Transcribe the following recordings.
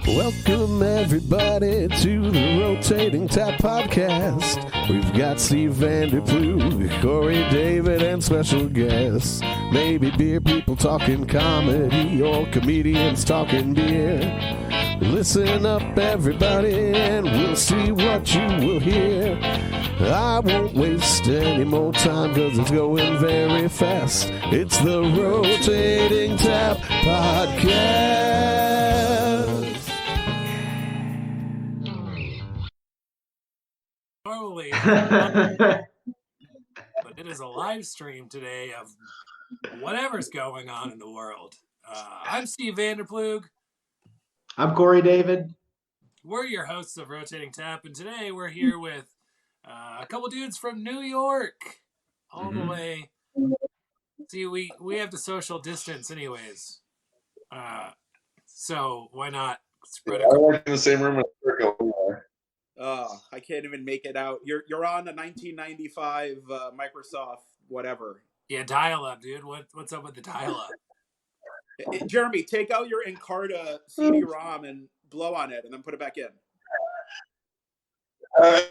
Welcome everybody to the Rotating Tap Podcast. We've got Steve Vanderplug, Corey David, and special guests. Maybe beer people talking comedy or comedians talking beer. Listen up everybody and we'll see what you will hear. I won't waste any more time cause it's going very fast. It's the Rotating Tap Podcast. Totally. But it is a live stream today of whatever's going on in the world. I'm Steve Vanderplug. I'm Corey David. We're your hosts of Rotating Tap, and today we're here with a couple dudes from New York, all the way. See, we have to social distance anyways, so why not spread it? I work in the same room as Turco. I can't even make it out. You're on the 1995 Microsoft whatever. Yeah, dial-up, dude. What's up with the dial-up? Jeremy, take out your Encarta CD-ROM and blow on it, and then put it back in.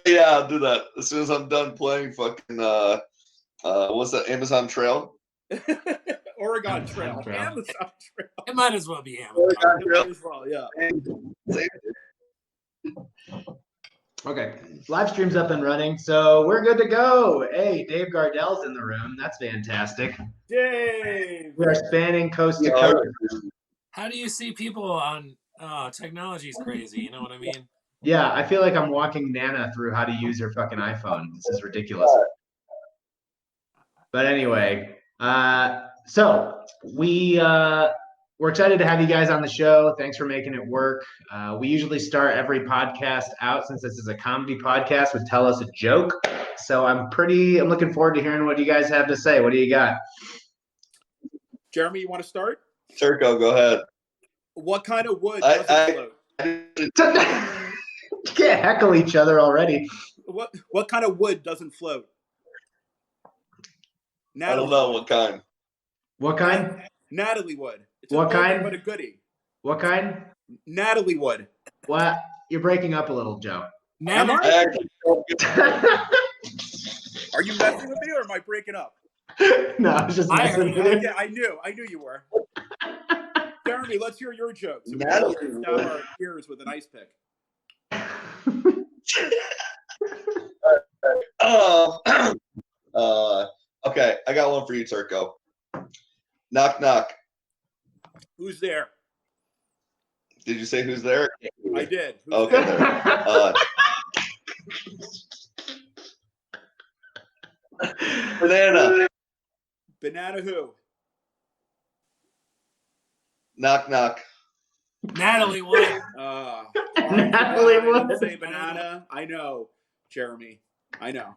Yeah, I'll do that as soon as I'm done playing fucking what's that, Amazon Trail? Oregon Trail. Amazon Trail. It might as well be Amazon. Oregon Trail. Might as well, yeah. Okay, live stream's up and running, so we're good to go. Hey, Dave Gardell's in the room. That's fantastic. Dave! We are spanning coast to coast. How do you see people on technology's crazy, you know what I mean? Yeah, I feel like I'm walking Nana through how to use her fucking iPhone. This is ridiculous. But anyway, so we're excited to have you guys on the show. Thanks for making it work. We usually start every podcast out, since this is a comedy podcast, with Tell Us a Joke. So I'm looking forward to hearing what you guys have to say. What do you got? Jeremy, you want to start? Turco, go ahead. What kind of wood doesn't float? You can't heckle each other already. What kind of wood doesn't float? I don't know what kind. What kind? Natalie wood. It's what kind? But a goodie. What kind? Natalie wood. What? You're breaking up a little, Joe. Never. Are you messing with me or am I breaking up? No, I was just messing with you. Yeah, I knew you were. Jeremy, let's hear your jokes. Natalie Down our ears with an ice pick. Okay, I got one for you, Turco. Knock, knock. Who's there? Did you say who's there? I did. Who's Okay. there? Banana. Banana who? Knock, knock. Natalie Wood. Natalie I didn't Wood. say banana. I know, Jeremy. I know.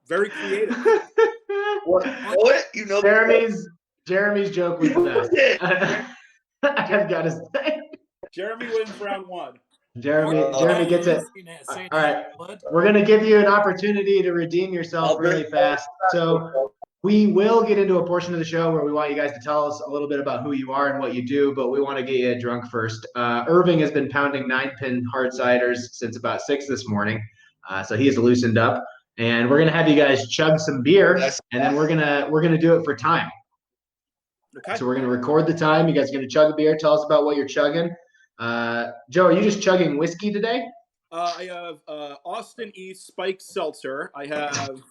Very creative. What? You know Jeremy's joke was the best. I've got to say. Jeremy wins round one. Jeremy gets it. All right. We're going to give you an opportunity to redeem yourself really fast. So we will get into a portion of the show where we want you guys to tell us a little bit about who you are and what you do, but we want to get you drunk first. Irving has been pounding 9-pin hard ciders since about 6 this morning, so he has loosened up. And we're gonna have you guys chug some beer, and then we're gonna do it for time. Okay. So we're gonna record the time. You guys are gonna chug a beer. Tell us about what you're chugging. Joe, are you just chugging whiskey today? I have Austin East Spiked Seltzer. I have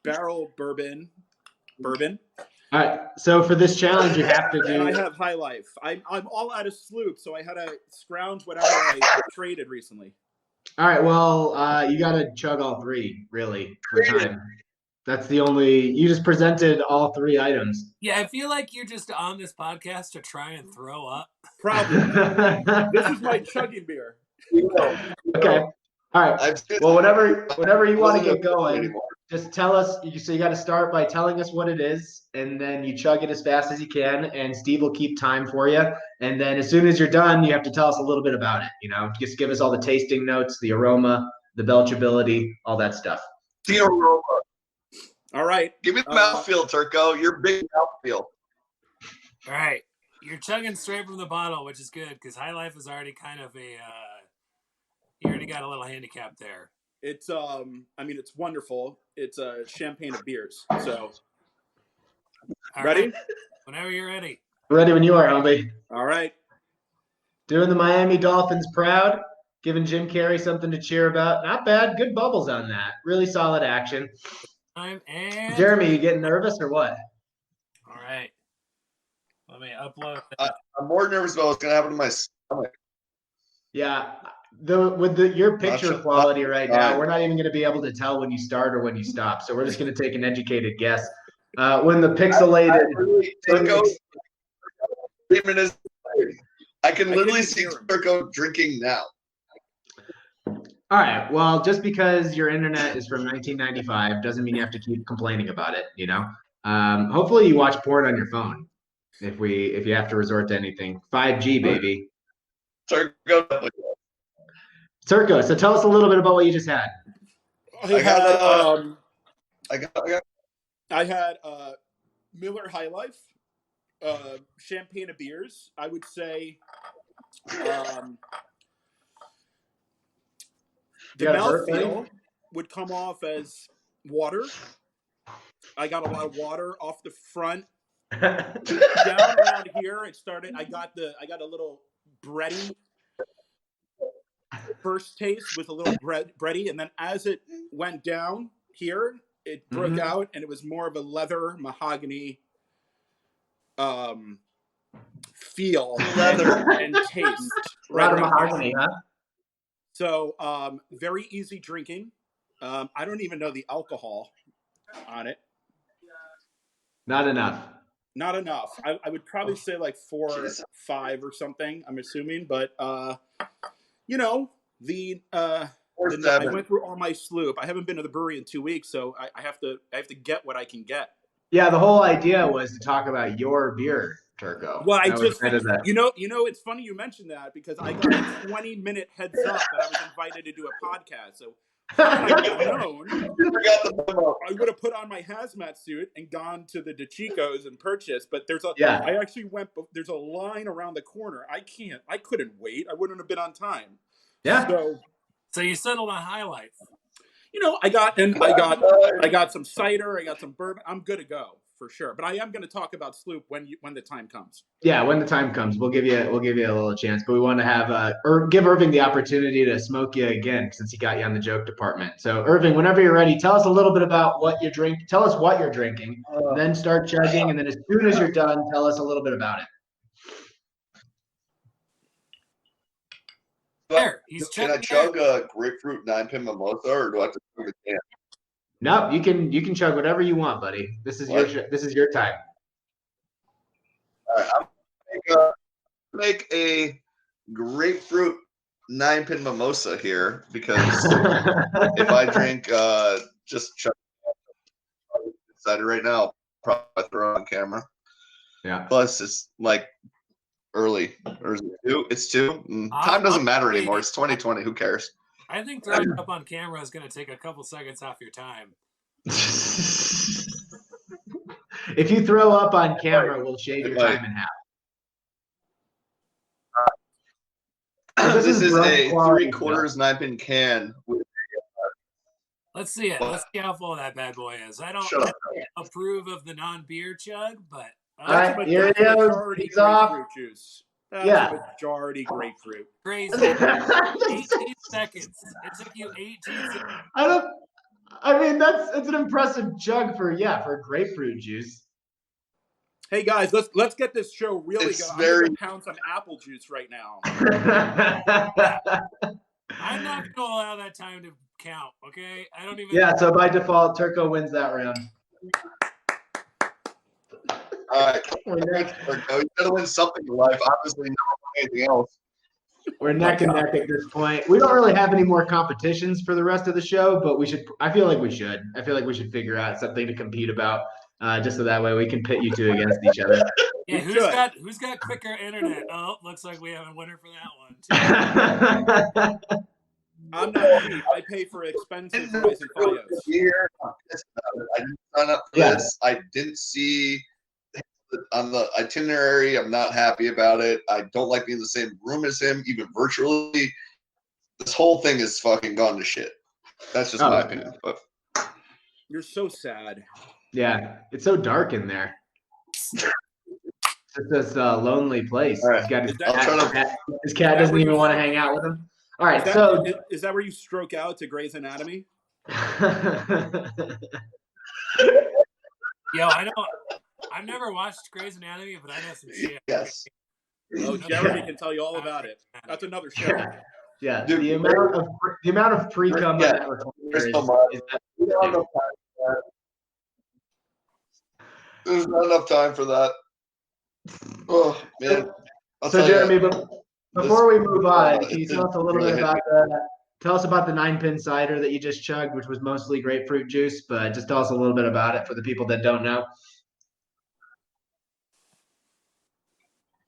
Barrel Bourbon. All right. So for this challenge, you have to do. And I have High Life. I'm all out of Sloop, so I had to scrounge whatever I traded recently. All right. Well, you got to chug all three, really, for time. That's the only. You just presented all 3 items. Yeah, I feel like you're just on this podcast to try and throw up. Probably. This is my chugging beer. Okay. All right. Well, whenever you want to get going, just tell us. So you got to start by telling us what it is, and then you chug it as fast as you can, and Steve will keep time for you. And then as soon as you're done, you have to tell us a little bit about it. Just give us all the tasting notes, the aroma, the belchability, all that stuff. The aroma. All right. Give me the mouthfeel, Turco. Your big mouthfeel. All right. You're chugging straight from the bottle, which is good because High Life is already kind of a. You already got a little handicap there. It's it's wonderful. It's a champagne of beers. So, ready? Right. Whenever you're ready. Ready when you are, homie. All right. Doing the Miami Dolphins proud, giving Jim Carrey something to cheer about. Not bad. Good bubbles on that. Really solid action. And Jeremy, you getting nervous or what? All right. Let me upload. I'm more nervous about what's going to happen to my stomach. Yeah. Your picture quality right now, we're not even going to be able to tell when you start or when you stop. So we're just going to take an educated guess. When the pixelated I can literally see Turco drinking now. All right. Well, just because your internet is from 1995 doesn't mean you have to keep complaining about it. Hopefully you watch porn on your phone. If you have to resort to anything, 5G baby. Turco. So tell us a little bit about what you just had. I had Miller High Life, champagne of beers. I would say the mouthfeel would come off as water. I got a lot of water off the front. Down around here, it started. I got a little bready first taste with a little bready, and then as it went down here, it broke out, and it was more of a leather mahogany feel and taste. A lot of mahogany, huh? So very easy drinking. I don't even know the alcohol on it. Not enough. I would probably say like 4 or 5 or something. I'm assuming, but I went through all my Sloop. I haven't been to the brewery in 2 weeks, so I have to get what I can get. Yeah, the whole idea was to talk about your beer, Turco. Well, it's funny you mentioned that because I got a 20-minute heads up that I was invited to do a podcast. So had I known, I would have put on my hazmat suit and gone to the DeChico's and purchased. But I actually there's a line around the corner. I couldn't wait. I wouldn't have been on time. Yeah. So you settled on High Life. I got some cider. I got some bourbon. I'm good to go for sure. But I am going to talk about Sloop when the time comes. Yeah, when the time comes, we'll give you a little chance. But we want to have give Irving the opportunity to smoke you again since he got you on the joke department. So Irving, whenever you're ready, tell us a little bit about what you drink. Tell us what you're drinking, then start chugging, and then as soon as you're done, tell us a little bit about it. Can I chug a grapefruit 9-pin mimosa, or do I have to chug a can? No, you can chug whatever you want, buddy. This is your time. All right, I'm gonna make a grapefruit 9-pin mimosa here because if I drink just chug cider right now, I'll probably throw it on camera. Yeah. Plus, it's like early, or is it 2? It's 2. Time doesn't matter anymore. It's 2020. Who cares? I think throwing up on camera is going to take a couple seconds off your time. If you throw up on camera, we'll shave your time in half. This is a 3/4 9-pin can. Let's see it. Let's see how full that bad boy is. I don't approve of the non-beer chug, but all right, here it goes. He's off. Juice. That's majority grapefruit. Crazy. 18 seconds. It took you 18 seconds. It's an impressive jug for grapefruit juice. Hey guys, let's get this show really going. I'm going to pound some apple juice right now. I'm not going to allow that time to count, okay? I don't even. Yeah, so by default, Turco wins that round. All right, Turco, you got to win something in life. Obviously, not anything else. We're neck and neck at this point. We don't really have any more competitions for the rest of the show, but we should. I feel like we should. I feel like we should figure out something to compete about, just so that way we can pit you two against each other. Yeah, who's got quicker internet? Oh, looks like we have a winner for that one too. I'm not cheap. I pay for expensive Verizon Fios. I didn't sign up for this. I didn't see the itinerary. I'm not happy about it. I don't like being in the same room as him, even virtually. This whole thing is fucking gone to shit. That's just my opinion. But you're so sad. Yeah, it's so dark in there. It's this lonely place. Right. He's got his His cat doesn't even want to hang out with him. All right, is that where you stroke out to Grey's Anatomy? Yo, I've never watched Grey's Anatomy, but I know some shit. Yes. Oh, Jeremy can tell you all about it. That's another show. Yeah, dude, the amount of pre-cum that there's not enough time for that. Oh man. So Jeremy, before we move on, can you tell us a little bit about the 9-pin cider that you just chugged, which was mostly grapefruit juice, but just tell us a little bit about it for the people that don't know.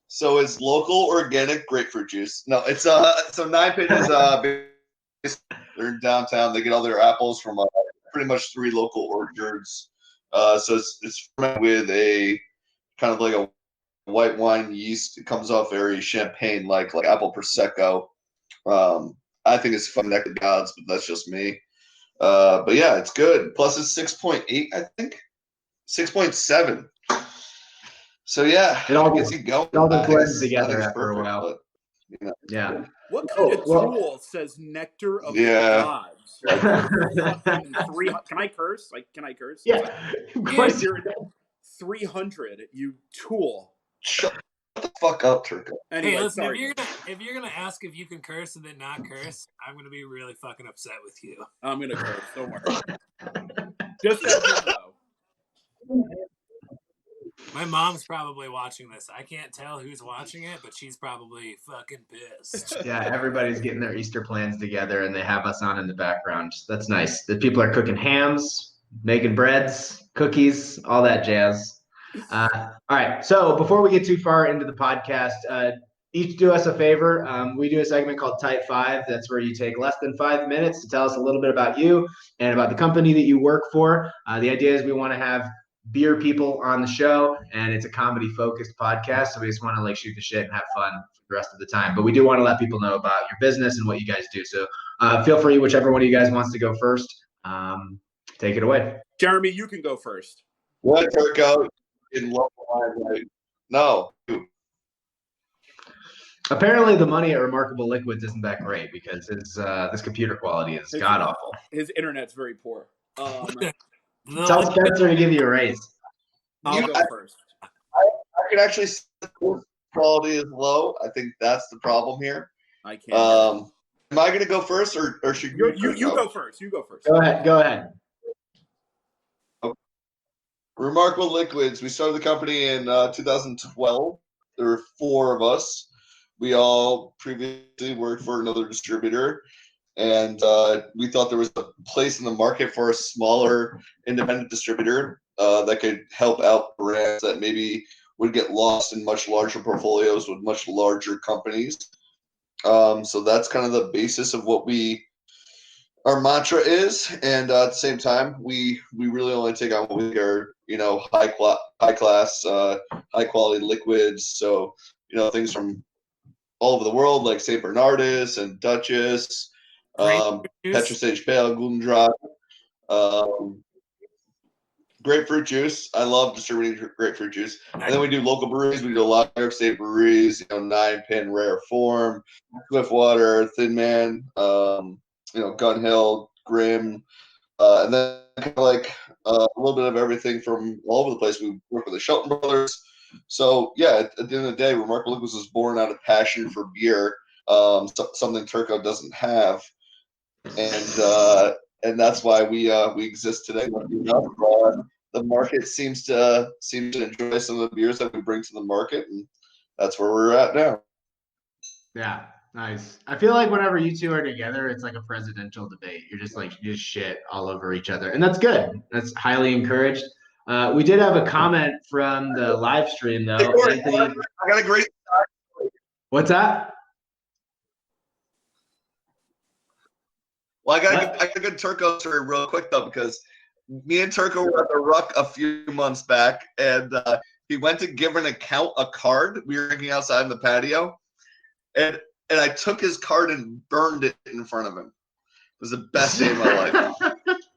So it's local organic grapefruit juice. No, it's so 9-pin is they're in downtown. They get all their apples from pretty much 3 local orchards. So it's fermented with a kind of like a white wine yeast. It comes off very champagne like apple prosecco. I think it's fucking neck of gods, but that's just me. But yeah, it's good. Plus it's 6.8, I think. 6.7. So yeah, it all gets you going. It all just blends together after a while. But, you know. Yeah. What kind of tool says nectar of the gods? Can I curse? Can I curse? Yeah. You're 300. You tool. Shut the fuck up, Turco. Anyway, hey, listen, if you're gonna ask if you can curse and then not curse, I'm gonna be really fucking upset with you. I'm gonna curse. Don't worry. Just as you know. My mom's probably watching this. I can't tell who's watching it, but she's probably fucking pissed. Yeah, everybody's getting their Easter plans together, and they have us on in the background. That's nice. The people are cooking hams, making breads, cookies, all that jazz. All right. So before we get too far into the podcast, each do us a favor. We do a segment called Type 5. That's where you take less than 5 minutes to tell us a little bit about you and about the company that you work for. The idea is we want to have beer people on the show, and it's a comedy focused podcast, so we just want to shoot the shit and have fun for the rest of the time, but we do want to let people know about your business and what you guys do. So feel free, whichever one of you guys wants to go first. Take it away. Jeremy, you can go first. What, Turco? In local no. Apparently the money at Remarkable Liquids isn't that great because this computer quality is god awful. His internet's very poor. Tell Spencer to give you a raise. I'll go first. I can actually see the quality is low. I think that's the problem here. I can't. Am I going to go first, or should you go first? You go first. Go ahead. Okay. Remarkable Liquids. We started the company in 2012. There were 4 of us. We all previously worked for another distributor. And we thought there was a place in the market for a smaller independent distributor that could help out brands that maybe would get lost in much larger portfolios with much larger companies. So that's kind of the basis of what our mantra is. And at the same time, we really only take on what we are, high class, high quality liquids. So, things from all over the world, like St. Bernardus and Duchess. Petrosage Pale, gluten dry, grapefruit juice. I love distributing grapefruit juice. And then we do local breweries. We do a lot of New York State breweries, 9-pin, Rare Form, Swiftwater, Thin Man, Gun Hill, Grimm, and then kind of a little bit of everything from all over the place. We work with the Shelton Brothers. So yeah, at the end of the day, Remarkable Liquids was born out of passion for beer, something Turco doesn't have. And that's why we exist today. The market seems to enjoy some of the beers that we bring to the market, and that's where we're at now. Yeah, nice. I feel like whenever you two are together, it's like a presidential debate. You're just you shit all over each other, and that's good. That's highly encouraged. We did have a comment from the live stream though. Hey, Anthony, I got a great. What's that? Well, I got a good Turco story real quick though, because me and Turco were at the Ruck a few months back, and He went to give an account a card. We were drinking outside in the patio, and I took his card and burned it in front of him. It was the best day of my life.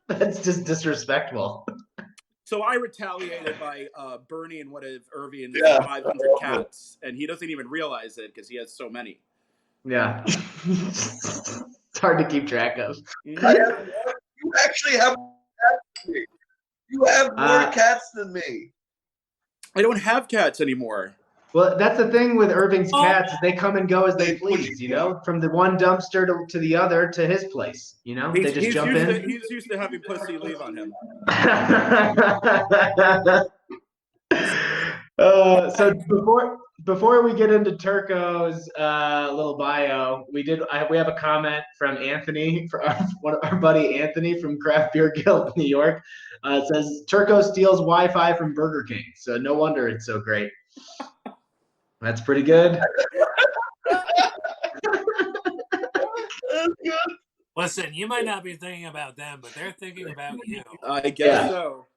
That's just disrespectful. So I retaliated by burning one of Irving's 500 cats, and he doesn't even realize it because he has so many. Yeah. It's hard to keep track of. You actually have more cats than me. You have more cats than me. I don't have cats anymore. Well, that's the thing with Irving's cats. They come and go as they please, you know, from the one dumpster to the other to his place. You know, they just jump in. He's used to having pussy leave on him. So before we get into Turco's little bio, we have a comment from Anthony, our buddy Anthony from Craft Beer Guild, New York. It says Turco steals Wi-Fi from Burger King, so no wonder it's so great. That's pretty good. Listen, you might not be thinking about them, but they're thinking about you. I guess so.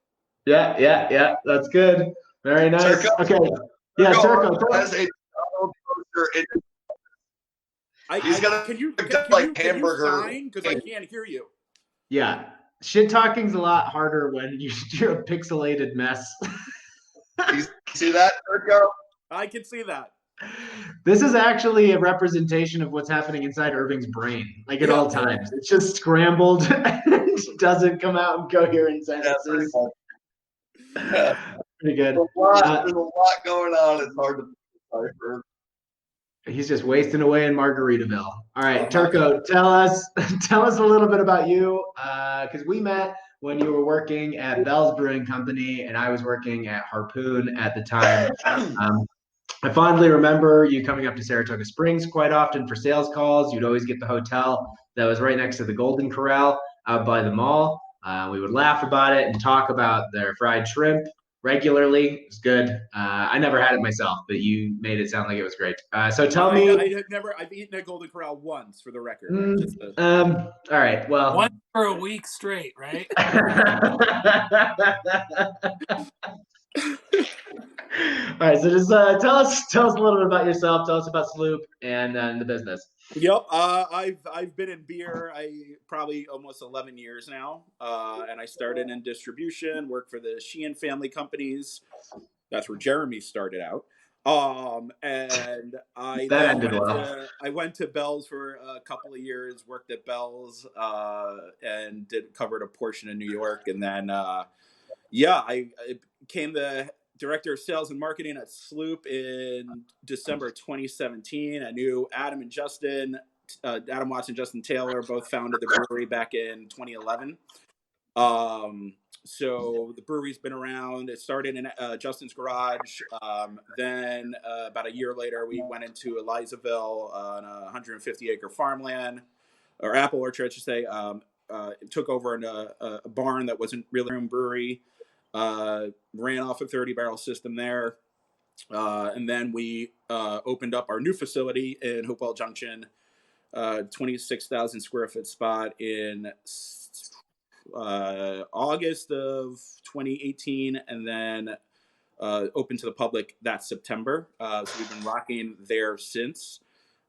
Yeah. That's good. Very nice. Turco, okay. Yeah, Turco. Has a he's gonna can you hamburger because I can't hear you. Yeah. Shit talking's a lot harder when you're a pixelated mess. You see that, Turco? I can see that. This is actually a representation of what's happening inside Irving's brain, like at all times. It's just scrambled and doesn't come out in coherent sentences. Yeah. Pretty good. There's a lot going on. It's hard to decipher. He's just wasting away in Margaritaville. All right, Turco, tell us a little bit about you, because we met when you were working at Bell's Brewing Company, and I was working at Harpoon at the time. I fondly remember you coming up to Saratoga Springs quite often for sales calls. You'd always get the hotel that was right next to the Golden Corral out by the mall. We would laugh about it and talk about their fried shrimp regularly. It was good. I never had it myself, but you made it sound like it was great. So tell me. I've eaten at Golden Corral once, for the record. All right. Well, once for a week straight, right? All right, so just tell us a little bit about yourself. Tell us about Sloop and the business. Yep, I've been in beer probably almost 11 years now, and I started in distribution. Worked for the Sheehan family companies. That's where Jeremy started out. And I went to Bell's for a couple of years. Worked at Bell's and covered a portion of New York, and then I became the director of sales and marketing at Sloop in December 2017. I knew Adam and Justin, Adam Watson, Justin Taylor, both founded the brewery back in 2011. So the brewery's been around. It started in Justin's garage. Then about a year later, we went into Elizaville on a 150-acre farmland, or apple orchard, I should say. Took over in a barn that wasn't really a brewery. Ran off a 30-barrel system there. And then we opened up our new facility in Hopewell Junction, 26,000 square foot spot in August of 2018, and then open to the public that September. So we've been rocking there since.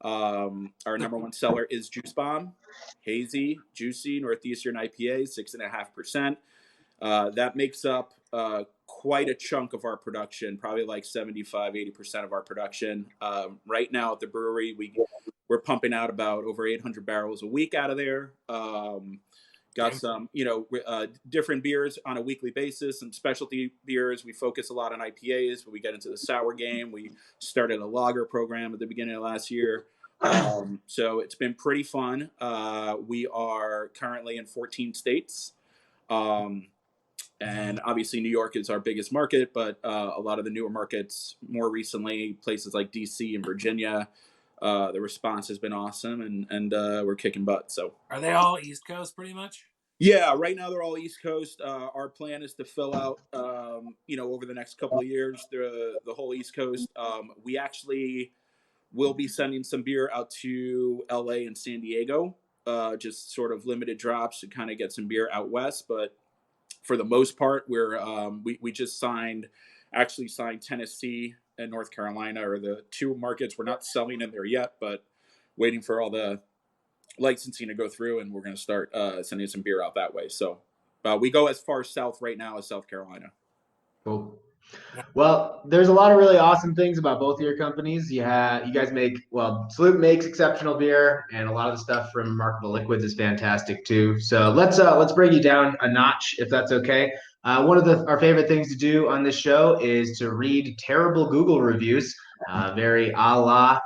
Our number one seller is Juice Bomb, hazy, juicy Northeastern IPA, 6.5%. That makes up quite a chunk of our production, probably like 75-80% of our production. Right now at the brewery, we're pumping out about over 800 barrels a week out of there. Got some, different beers on a weekly basis, some specialty beers. We focus a lot on IPAs, but we get into the sour game. We started a lager program at the beginning of last year. So it's been pretty fun. We are currently in 14 states. And obviously New York is our biggest market, but a lot of the newer markets more recently, places like DC and Virginia, the response has been awesome, and we're kicking butt. So are they all East Coast pretty much? Yeah, right now they're all East Coast. Our plan is to fill out, over the next couple of years, the whole East Coast. We actually will be sending some beer out to LA and San Diego, just sort of limited drops to kind of get some beer out west. But for the most part, we just signed actually signed Tennessee and North Carolina are the two markets. We're not selling in there yet, but waiting for all the licensing to go through, and we're going to start sending some beer out that way. So we go as far south right now as South Carolina. Cool. Well, there's a lot of really awesome things about both of your companies. You guys make, Sloop makes exceptional beer, and a lot of the stuff from Remarkable Liquids is fantastic too. So let's bring you down a notch, if that's okay. One of our favorite things to do on this show is to read terrible Google reviews, very a la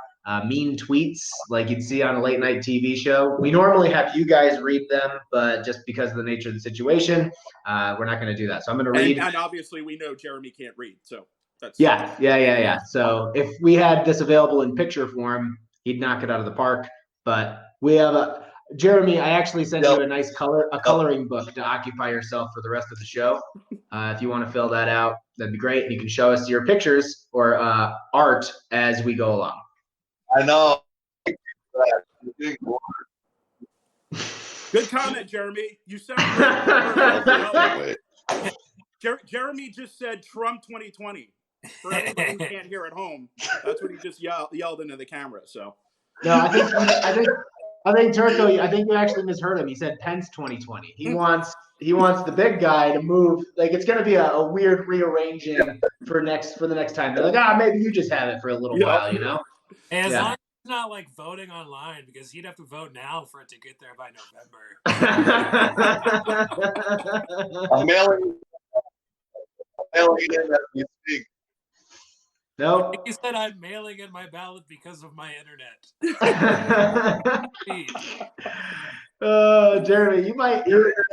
mean tweets like you'd see on a late night TV show. We normally have you guys read them, but just because of the nature of the situation, we're not going to do that. So I'm going to read. And obviously we know Jeremy can't read, so that's yeah. So if we had this available in picture form, he'd knock it out of the park. But we have Jeremy, I actually sent you a nice coloring book to occupy yourself for the rest of the show. If you want to fill that out, that'd be great. You can show us your pictures or art as we go along. I know. Good comment, Jeremy. You sound great. Jeremy just said Trump 2020. For anybody who can't hear at home, that's what he just yelled into the camera. So no, I think Turco. I think you actually misheard him. He said Pence 2020. He wants the big guy to move. Like it's going to be a weird rearranging for the next time. They're like, maybe you just have it for a little while, you know. As long as it's not like voting online, because he'd have to vote now for it to get there by November. I'm mailing it in as we speak. No. He said I'm mailing in my ballot because of my internet. Jeremy,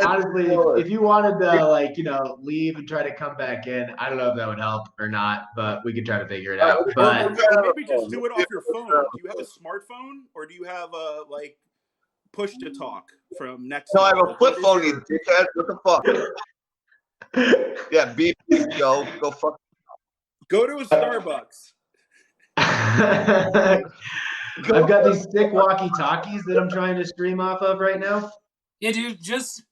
honestly, if you wanted to leave and try to come back in, I don't know if that would help or not, but we could try to figure it out. But maybe just do it off your phone. Do you have a smartphone or do you have a push to talk from next? No, I have a flip phone, you dickhead. What the fuck? Yeah, beep, Joe. Go fuck. Go to a Starbucks. I've got these thick walkie-talkies that I'm trying to stream off of right now. Yeah, dude, just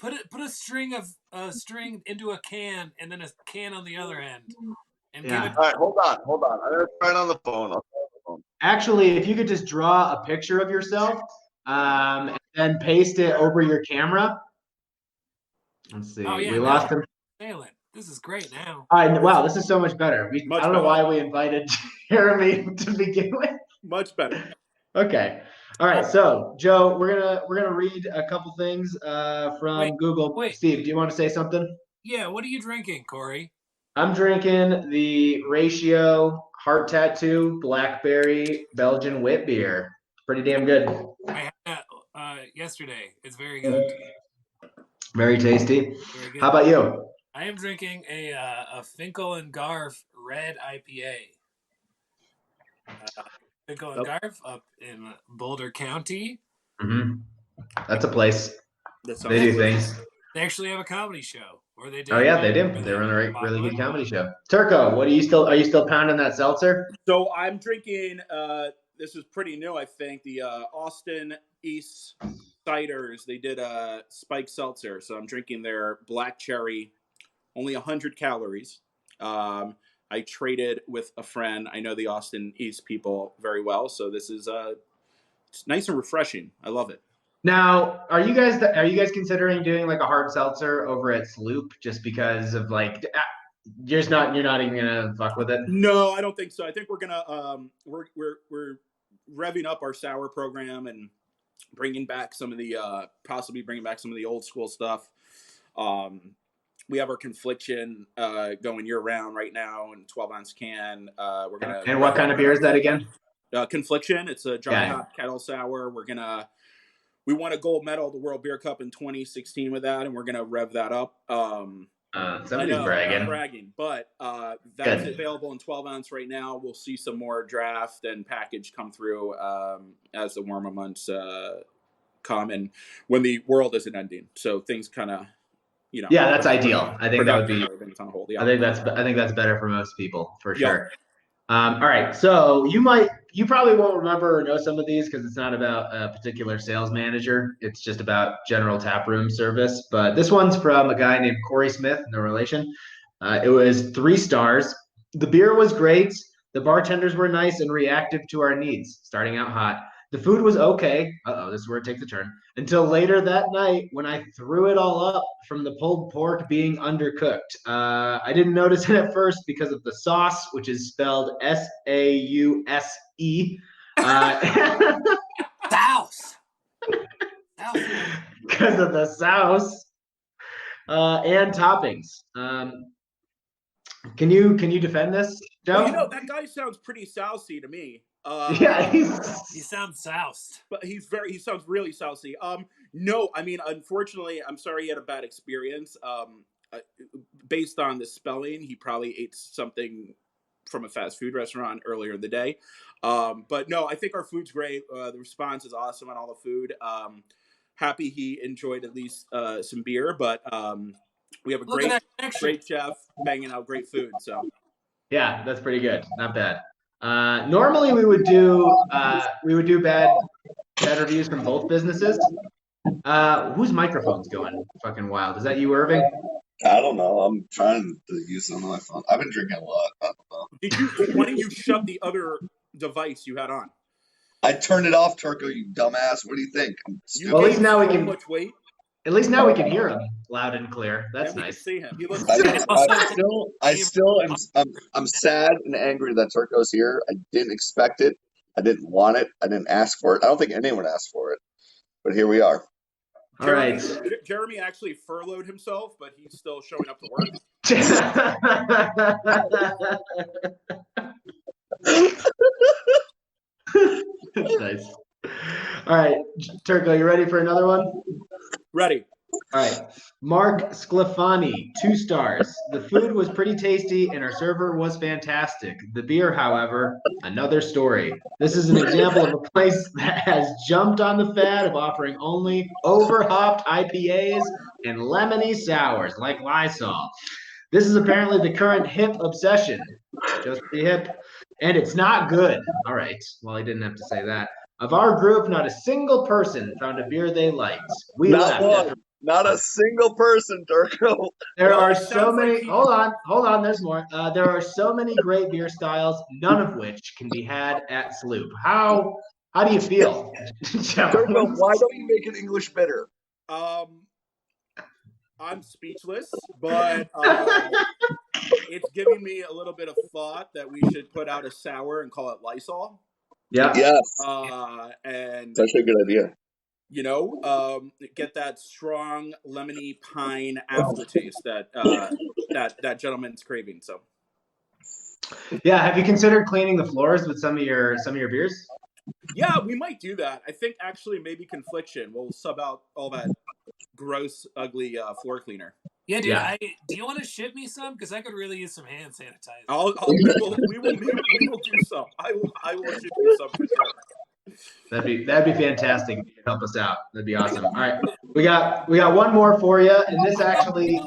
put a string into a can and then a can on the other end. And give it. All right, hold on. I'm gonna try it on the phone. Actually, if you could just draw a picture of yourself, and then paste it over your camera. Let's see. We lost him. This is great now. Wow, this is so much better. I don't know why we invited Jeremy to begin with. Much better. Okay. All right. So, Joe, we're gonna read a couple things from Google. Steve, do you want to say something? Yeah. What are you drinking, Corey? I'm drinking the Ratio Heart Tattoo Blackberry Belgian Wit beer. Pretty damn good. I had that yesterday. It's very good. Very tasty. Very good. How about you? I am drinking a Finkel and Garf Red IPA. Finkel and Garf up in Boulder County. Mm-hmm. That's a place. They do things. They actually have a comedy show. Or they do. Oh yeah, they do. They run a really good comedy show. Turco, are you still pounding that seltzer? So I'm drinking. This is pretty new, I think. The Austin East Ciders. They did a spiked seltzer. So I'm drinking their black cherry. Only 100 calories. I traded with a friend. I know the Austin East people very well, so this is it's nice and refreshing. I love it. Now, are you guys considering doing like a hard seltzer over at Sloop just because of you're not even gonna fuck with it? No, I don't think so. I think we're gonna we're revving up our sour program and bringing back some of the possibly bringing back some of the old school stuff. We have our Confliction going year round right now in 12-ounce can. We're gonna. And what kind of beer is that again? Confliction. It's a dry hop kettle sour. We won a gold medal at the World Beer Cup in 2016 with that, and we're gonna rev that up. Somebody's bragging, but that's available in 12-ounce right now. We'll see some more draft and package come through as the warmer months come, and when the world isn't ending. So things kind of. Yeah, that's ideal. I think that would be. On hold. Yeah. I think that's better for most people for sure. All right, so you probably won't remember or know some of these because it's not about a particular sales manager. It's just about general taproom service. But this one's from a guy named Corey Smith, no relation. It was 3 stars. The beer was great. The bartenders were nice and reactive to our needs, starting out hot. The food was okay. This is where it takes a turn. Until later that night when I threw it all up from the pulled pork being undercooked. I didn't notice it at first because of the sauce, which is spelled S-A-U-S-E. Souse. Because of the sauce and toppings. Can you defend this, Joe? Well, that guy sounds pretty sousy to me. Yeah, he sounds soused. But he sounds really sousy. No, I mean, unfortunately, I'm sorry he had a bad experience. Based on the spelling, he probably ate something from a fast food restaurant earlier in the day. But no, I think our food's great. The response is awesome on all the food. Happy he enjoyed at least some beer, but we have a great chef banging out great food. So yeah, that's pretty good. Not bad. Normally we would do bad reviews from both businesses. Whose microphone's going fucking wild? Is that you, Irving? I don't know. I'm trying to use it on my phone. I've been drinking a lot. I don't know. Why didn't you shut the other device you had on? I turned it off, Turco, you dumbass. What do you think? Well, at least now we can. Much weight? At least now we can hear him loud and clear. That's nice. See him. He looks. I'm sad and angry that Turco's here. I didn't expect it. I didn't want it. I didn't ask for it. I don't think anyone asked for it. But here we are. All right. Jeremy actually furloughed himself, but he's still showing up to work. That's nice. All right, Turco, you ready for another one? Ready. All right. Mark Sclafani, 2 stars. The food was pretty tasty and our server was fantastic. The beer, however, another story. This is an example of a place that has jumped on the fad of offering only over-hopped IPAs and lemony sours like Lysol. This is apparently the current hip obsession. Just the hip. And it's not good. All right. Well, I didn't have to say that. Of our group, not a single person found a beer they liked. We left. Not a single person, Turco. There are so many. Hold on. There's more. There are so many great beer styles, none of which can be had at Sloop. How do you feel? Turco, why don't you make an English bitter? I'm speechless, but it's giving me a little bit of thought that we should put out a sour and call it Lysol. Yeah. Yes. And that's a good idea. Get that strong lemony pine aftertaste that that gentleman's craving. So. Yeah. Have you considered cleaning the floors with some of your beers? Yeah, we might do that. I think actually maybe Confliction will sub out all that gross, ugly floor cleaner. Yeah, dude. Yeah. Do you want to ship me some? Because I could really use some hand sanitizer. We will do some. I will ship you some for sure. That'd be fantastic if you could help us out. That'd be awesome. All right, we got one more for you, and this actually.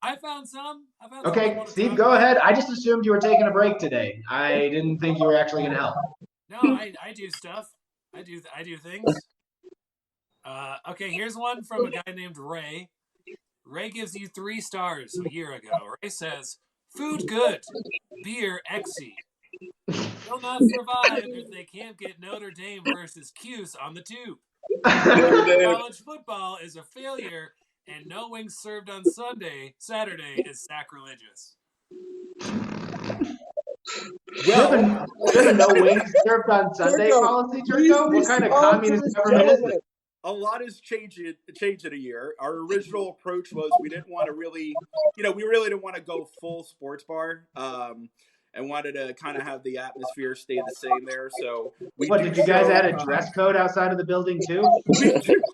I found some. Okay, Steve, go ahead. I just assumed you were taking a break today. I didn't think you were actually going to help. No, I do stuff. I do things. Okay, here's one from a guy named Ray. Ray gives you 3 stars a year ago. Ray says, "Food good, beer exy. Will not survive if they can't get Notre Dame versus Cuse on the tube. College football is a failure, and no wings served on Saturday is sacrilegious." Well, no wings served on Sunday policy, Turco? What kind of communist government is it? A lot has changed in a year. Our original approach was we didn't want to really, we really didn't want to go full sports bar, and wanted to kind of have the atmosphere stay the same there. So did you guys add a dress code outside of the building too?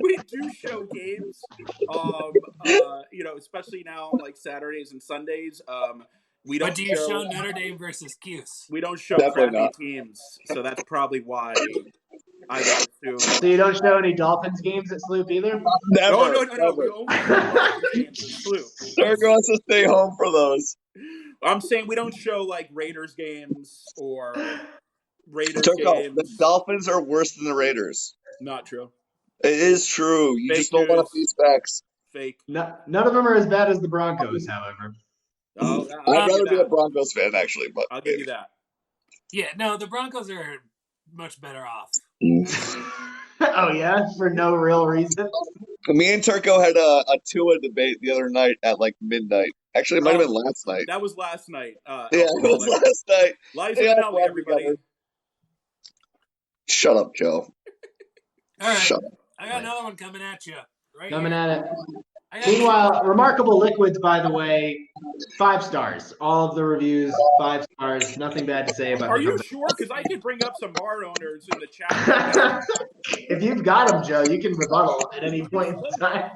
we do show games, especially now like Saturdays and Sundays. We don't. But do you show Notre Dame versus Cuse? We don't show crappy teams, so that's probably why. I got to. So you don't show any Dolphins games at Sloop either? Never. No. We only show Dolphins games at Sloop. Turco wants to stay home for those. I'm saying we don't show like Raiders games or Raiders Turco, games. The Dolphins are worse than the Raiders. Not true. It is true. You just don't want to face facts. Fake. None of them are as bad as the Broncos, however. Oh, I'd rather be a Broncos fan, actually. But I'll give you that. Yeah, no, the Broncos are much better off. Oh yeah, for no real reason. Me and Turco had a Tua debate the other night at like midnight. Actually, it might have been last night. That was last night. Yeah, it was last night. Liza Minnelli, everybody. Together. Shut up, Joe. All right. Shut up. I got another one coming at you. Coming at it. Meanwhile, Remarkable Liquids, by the way, 5 stars. All of the reviews, 5 stars. Nothing bad to say about. Are you sure? Because I could bring up some bar owners in the chat. If you've got them, Joe, you can rebuttal at any point in time.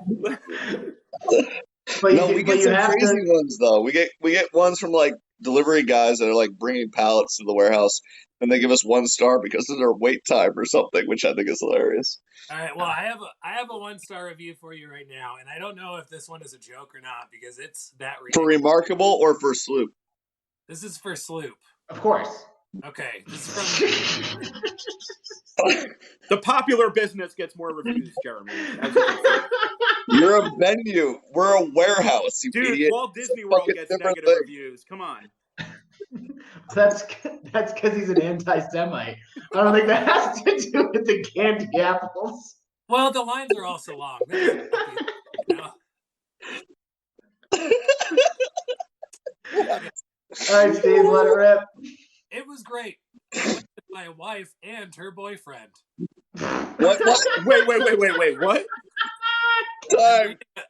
But we get some crazy ones though. We get ones from like delivery guys that are like bringing pallets to the warehouse, and they give us 1 star because of their wait time or something, which I think is hilarious. All right, well, I have a 1-star review for you right now, and I don't know if this one is a joke or not because it's that ridiculous. For Remarkable or for Sloop? This is for Sloop. Of course. Okay, this is from The popular business gets more reviews, Jeremy. You're a venue. We're a warehouse, you dude. idiot. Walt Disney World gets negative reviews. Come on. That's because he's an anti-Semite. I don't think that has to do with the candy apples. Well, the lines are also long. All right, Steve, let it rip. It was great. I went with my wife and her boyfriend. What? Wait. What?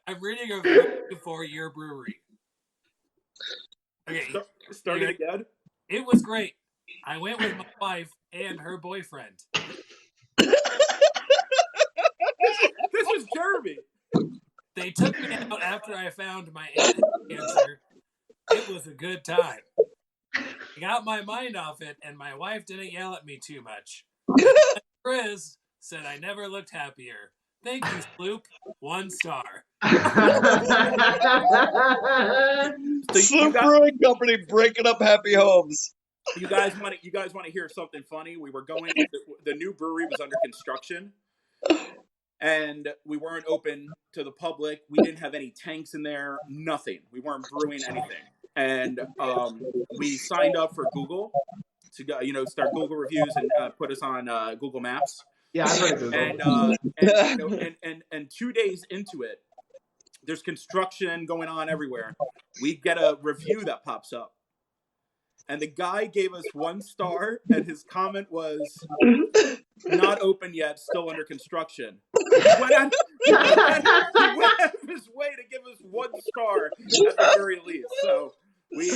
I'm reading a review for your brewery. Okay. Start it again. It was great. I went with my wife and her boyfriend. This is Jeremy. They took me out after I found my aunt's cancer. It was a good time. I got my mind off it, and my wife didn't yell at me too much. Chris said I never looked happier. Thank you, Sloop. 1 star. Sloop Brewing Company breaking up happy homes. You guys want to hear something funny? We were going. The new brewery was under construction, and we weren't open to the public. We didn't have any tanks in there. Nothing. We weren't brewing anything, and we signed up for Google to go, start Google reviews and put us on Google Maps. Yeah, I've heard of Google. And 2 days into it, there's construction going on everywhere. We get a review that pops up. And the guy gave us 1 star, and his comment was, not open yet, still under construction. He went out of his way to give us 1 star at the very least. So we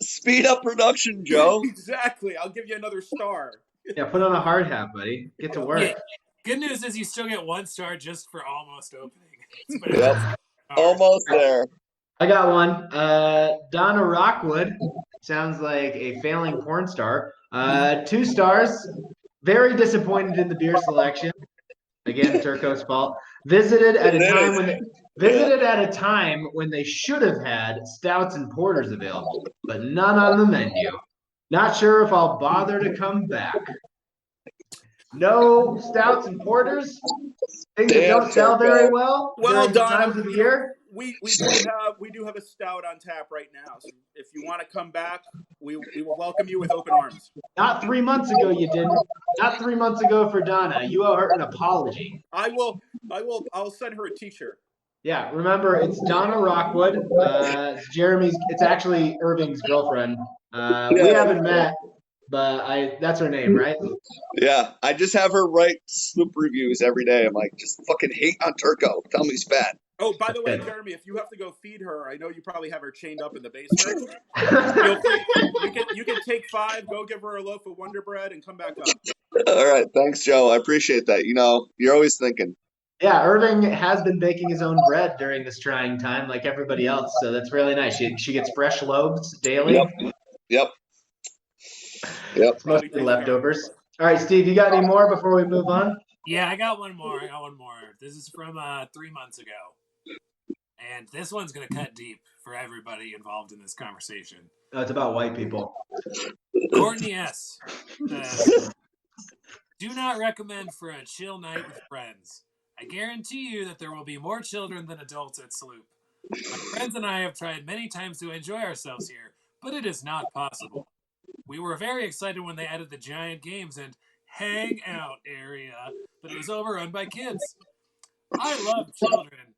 speed up production, Joe. Exactly. I'll give you another star. Yeah, put on a hard hat, buddy. Get to work. Yeah. Good news is you still get 1 star just for almost opening. Yep. Almost there. I got one. Donna Rockwood sounds like a failing porn star. 2 stars. Very disappointed in the beer selection. Again, Turco's fault. Visited at a time when they should have had stouts and porters available, but none on the menu. Not sure if I'll bother to come back. No stouts and porters. Things that don't sell very well. Well done. Times of the year. We do have a stout on tap right now. So if you want to come back, we will welcome you with open arms. Not 3 months ago, you didn't. Not 3 months ago for Donna. You owe her an apology. I'll send her a T-shirt. Yeah, remember it's Donna Rockwood. It's actually Irving's girlfriend. We haven't met, but that's her name, right? Yeah, I just have her write Sloop reviews every day. I'm like, just fucking hate on Turco. Tell me he's fat. Oh, by the way, Jeremy, if you have to go feed her, I know you probably have her chained up in the basement. You can take 5, go give her a loaf of Wonder Bread, and come back up. All right, thanks, Joe. I appreciate that. You're always thinking. Yeah, Irving has been baking his own bread during this trying time, like everybody else. So that's really nice. She gets fresh loaves daily. Yep. Mostly leftovers. All right, Steve, you got any more before we move on? Yeah, I got one more. This is from 3 months ago. And this one's going to cut deep for everybody involved in this conversation. Oh, it's about white people. Courtney S. Do not recommend for a chill night with friends. I guarantee you that there will be more children than adults at Sloop. My friends and I have tried many times to enjoy ourselves here, but it is not possible. We were very excited when they added the giant games and hangout area, but it was overrun by kids. I love children,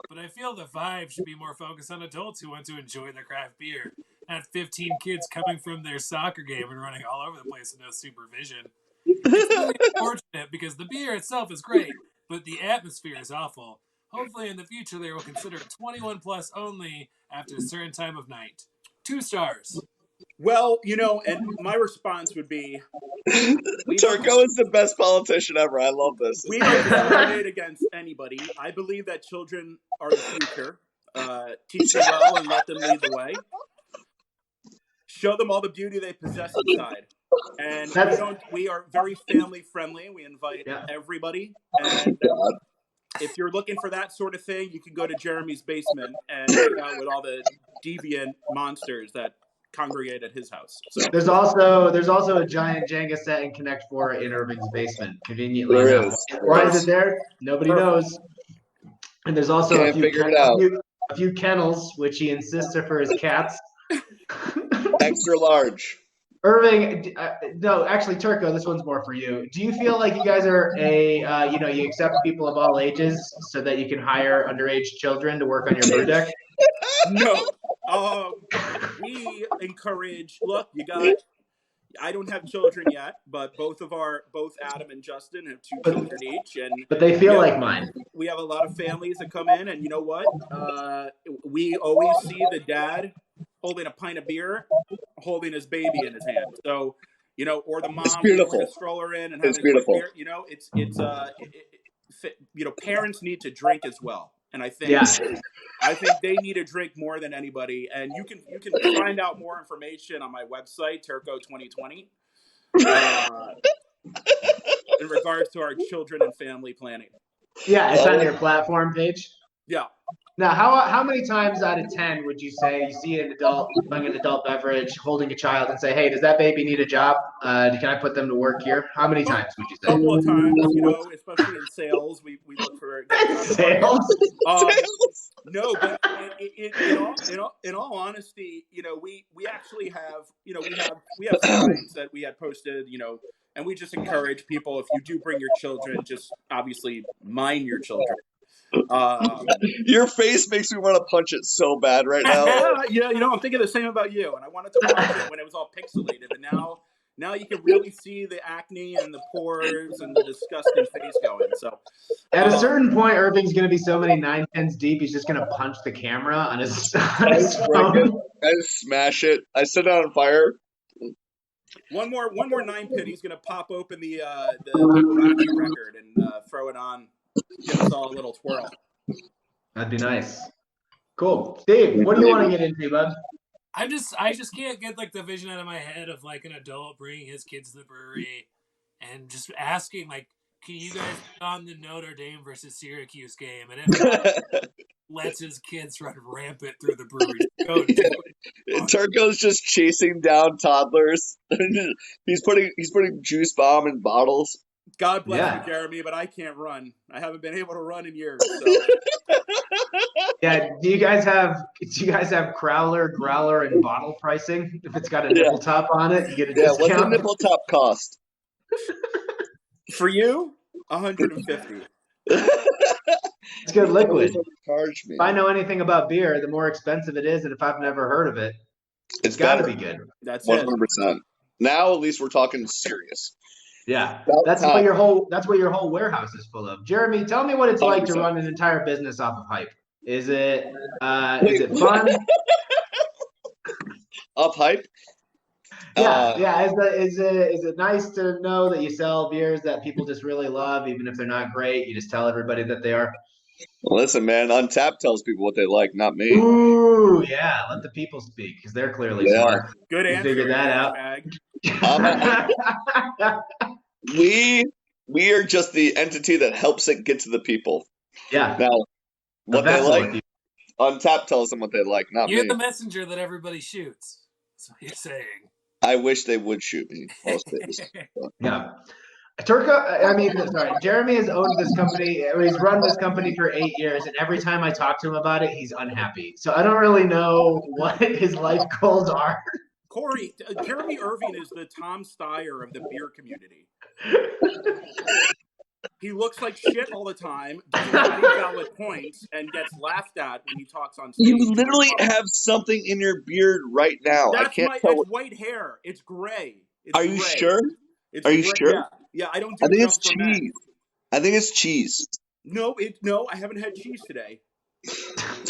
but I feel the vibe should be more focused on adults who want to enjoy their craft beer. Not 15 kids coming from their soccer game and running all over the place with no supervision. It's really unfortunate because the beer itself is great, but the atmosphere is awful. Hopefully in the future they will consider 21 plus only after a certain time of night. 2 stars. Well, and my response would be, Turco is the best politician ever. I love this. We don't discriminate against anybody. I believe that children are the future. Teach them well and let them lead the way. Show them all the beauty they possess inside. And we are very family friendly. We invite everybody. And if you're looking for that sort of thing, you can go to Jeremy's basement and hang out with all the deviant monsters that congregate at his house. So there's also a giant Jenga set in Connect 4 in Irving's basement. Conveniently enough. Why is it there? Nobody knows. And there's also a few kennels, which he insists are for his cats. Extra large. Irving, no, actually, Turco, this one's more for you. Do you feel like you guys are you accept people of all ages so that you can hire underage children to work on your brew deck? No. We encourage, look, I don't have children yet, but both Adam and Justin have 2 children each. But they feel like mine. We have a lot of families that come in, and you know what? We always see the dad holding a pint of beer, holding his baby in his hand. So, or the mom bringing a stroller in and having a quick beer. Parents need to drink as well. And I think they need to drink more than anybody. And you can find out more information on my website, Turco 2020, in regards to our children and family planning. Yeah, it's on your platform page. Yeah. Now, how many times out of 10 would you say you see an adult buying an adult beverage, holding a child, and say, "Hey, does that baby need a job? Can I put them to work here?" How many times would you say? A couple of times, especially in sales, we look for sales. No, but in all honesty, we actually have we have signs that we had posted, and we just encourage people, if you do bring your children, just obviously mind your children. Your face makes me want to punch it so bad right now. Yeah, I'm thinking the same about you, and I wanted to punch it when it was all pixelated, but now you can really see the acne and the pores and the disgusting face going. So at a certain point, Irving's going to be so many 9-10s deep, he's just going to punch the camera on his phone. I smash it. I set it on fire. One more 9-pin. He's going to pop open the Rocky record and throw it on. Give us all a little twirl. That'd be nice. Cool. Steve, what do you want to get into, bud? I just can't get the vision out of my head of an adult bringing his kids to the brewery and just asking can you guys put on the Notre Dame versus Syracuse game, and if not, lets his kids run rampant through the brewery. Turco's just chasing down toddlers. he's putting juice bomb in bottles. God bless you, Jeremy, but I can't run. I haven't been able to run in years. So. Yeah, do you guys have crowler, growler, and bottle pricing? If it's got a nipple top on it, you get a discount. What's the nipple top cost? For you, $150. It's good liquid. Charge me. If I know anything about beer, the more expensive it is, and if I've never heard of it, it's got to be good. That's 100%. Now at least we're talking serious. Yeah, that's what your whole warehouse is full of. Jeremy, tell me what it's like to run an entire business off of hype. Is it fun? Off hype? Yeah. Is it nice to know that you sell beers that people just really love, even if they're not great? You just tell everybody that they are. Listen, man, Untappd tells people what they like, not me. Ooh, yeah. Let the people speak because they're clearly smart. Good answer. Figure that out. We are just the entity that helps it get to the people. Yeah. Now, what they like, Untappd tells them what they like, not me. You're the messenger that everybody shoots. That's what you're saying. I wish they would shoot me most days. Yeah. Jeremy has owned this company. He's run this company for 8 years, and every time I talk to him about it, he's unhappy. So I don't really know what his life goals are. Corey, Jeremy Irving is the Tom Steyer of the beer community. He looks like shit all the time, doesn't have any valid points, and gets laughed at when he talks on stage. You literally have something in your beard right now. That's white hair. It's gray. Are you sure? Are you sure? Yeah, I don't do I think it's cheese. Men. I think it's cheese. No, I haven't had cheese today.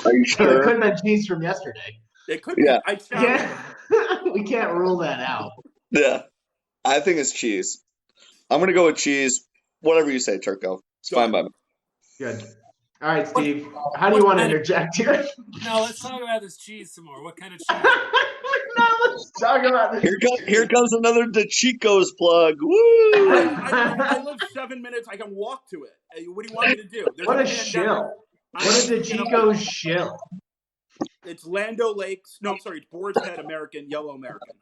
Are you sure? It could have been cheese from yesterday. It could be. Yeah. We can't rule that out. Yeah. I think it's cheese. I'm going to go with cheese. Whatever you say, Turco. It's fine by me. Good. All right, Steve. How do you want to interject here? No, let's talk about this cheese some more. What kind of cheese? No, let's talk about this. Here comes another DeChico's plug. Woo! I live 7 minutes. I can walk to it. What do you want me to do? What a shill. What is DeChico's shill? It's Land O'Lakes. No, I'm sorry. It's Boar's Head American, Yellow American.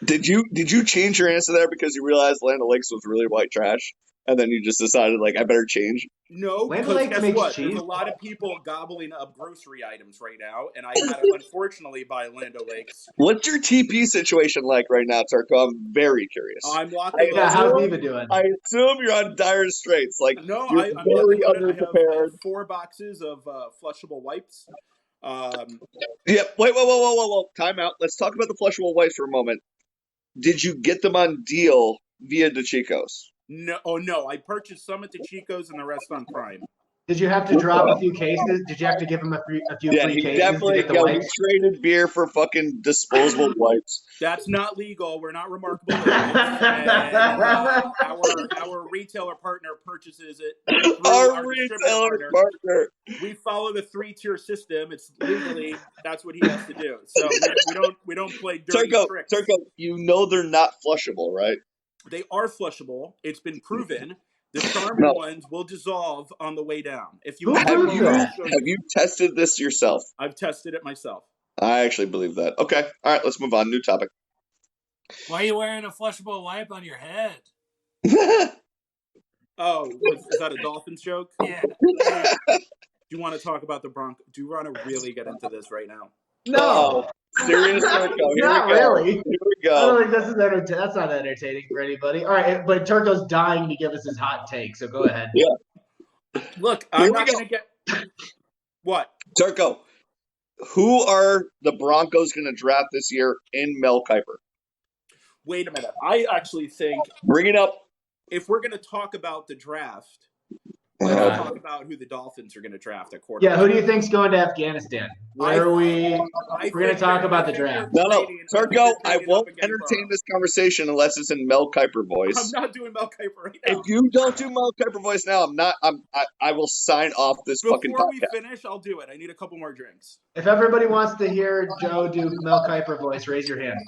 Did you change your answer there because you realized Land O'Lakes was really white trash? And then you just decided, like, I better change? No, because guess what? There's a lot of people gobbling up grocery items right now, and I had to, unfortunately, buy Land O'Lakes. What's your TP situation like right now, Turco? I'm very curious. I'm locking Yeah, how's Eva doing? I assume you're on dire straits. Like, no, you're I'm very underprepared. I have 4 boxes of flushable wipes. Yeah, whoa. Time out. Let's talk about the flushable wipes for a moment. Did you get them on deal via DeChico's? No. I purchased some at DeChico's and the rest on Prime. Did you have to drop a few cases? Did you have to give him a few free cases? Definitely. We traded beer for fucking disposable wipes. That's not legal. We're not remarkable. And, our retailer partner purchases it. Our retailer partner. We follow the 3-tier system. It's legally that's what he has to do. So we don't play dirty tricks. Turco, you know they're not flushable, right? They are flushable. It's been proven. The Charmin ones will dissolve on the way down. If you have you tested this yourself? I've tested it myself. I actually believe that. Okay. All right, let's move on. New topic. Why are you wearing a flushable wipe on your head? Oh, is that a Dolphins joke? Yeah. Do you want to talk about the Broncos? Do you want to really get into this right now? No. Serious Turco. Not really. Here we go. I don't think this is entertaining. That's not entertaining for anybody. All right, but Turco's dying to give us his hot take, so go ahead. Yeah. Look, I'm not going to get what? Turco, who are the Broncos going to draft this year in Mel Kiper? Wait a minute. I actually think bring it up. If we're going to talk about the draft, let's talk about who the Dolphins are going to draft at quarterback. Yeah, who do you think's going to Afghanistan? Where are we? We're going to talk about the draft. No, Turco, I won't entertain this conversation unless it's in Mel Kiper voice. I'm not doing Mel Kiper right now. If you don't do Mel Kiper voice now, I will sign off this fucking podcast. Before we finish, I'll do it. I need a couple more drinks. If everybody wants to hear Joe do Mel Kiper voice, raise your hand.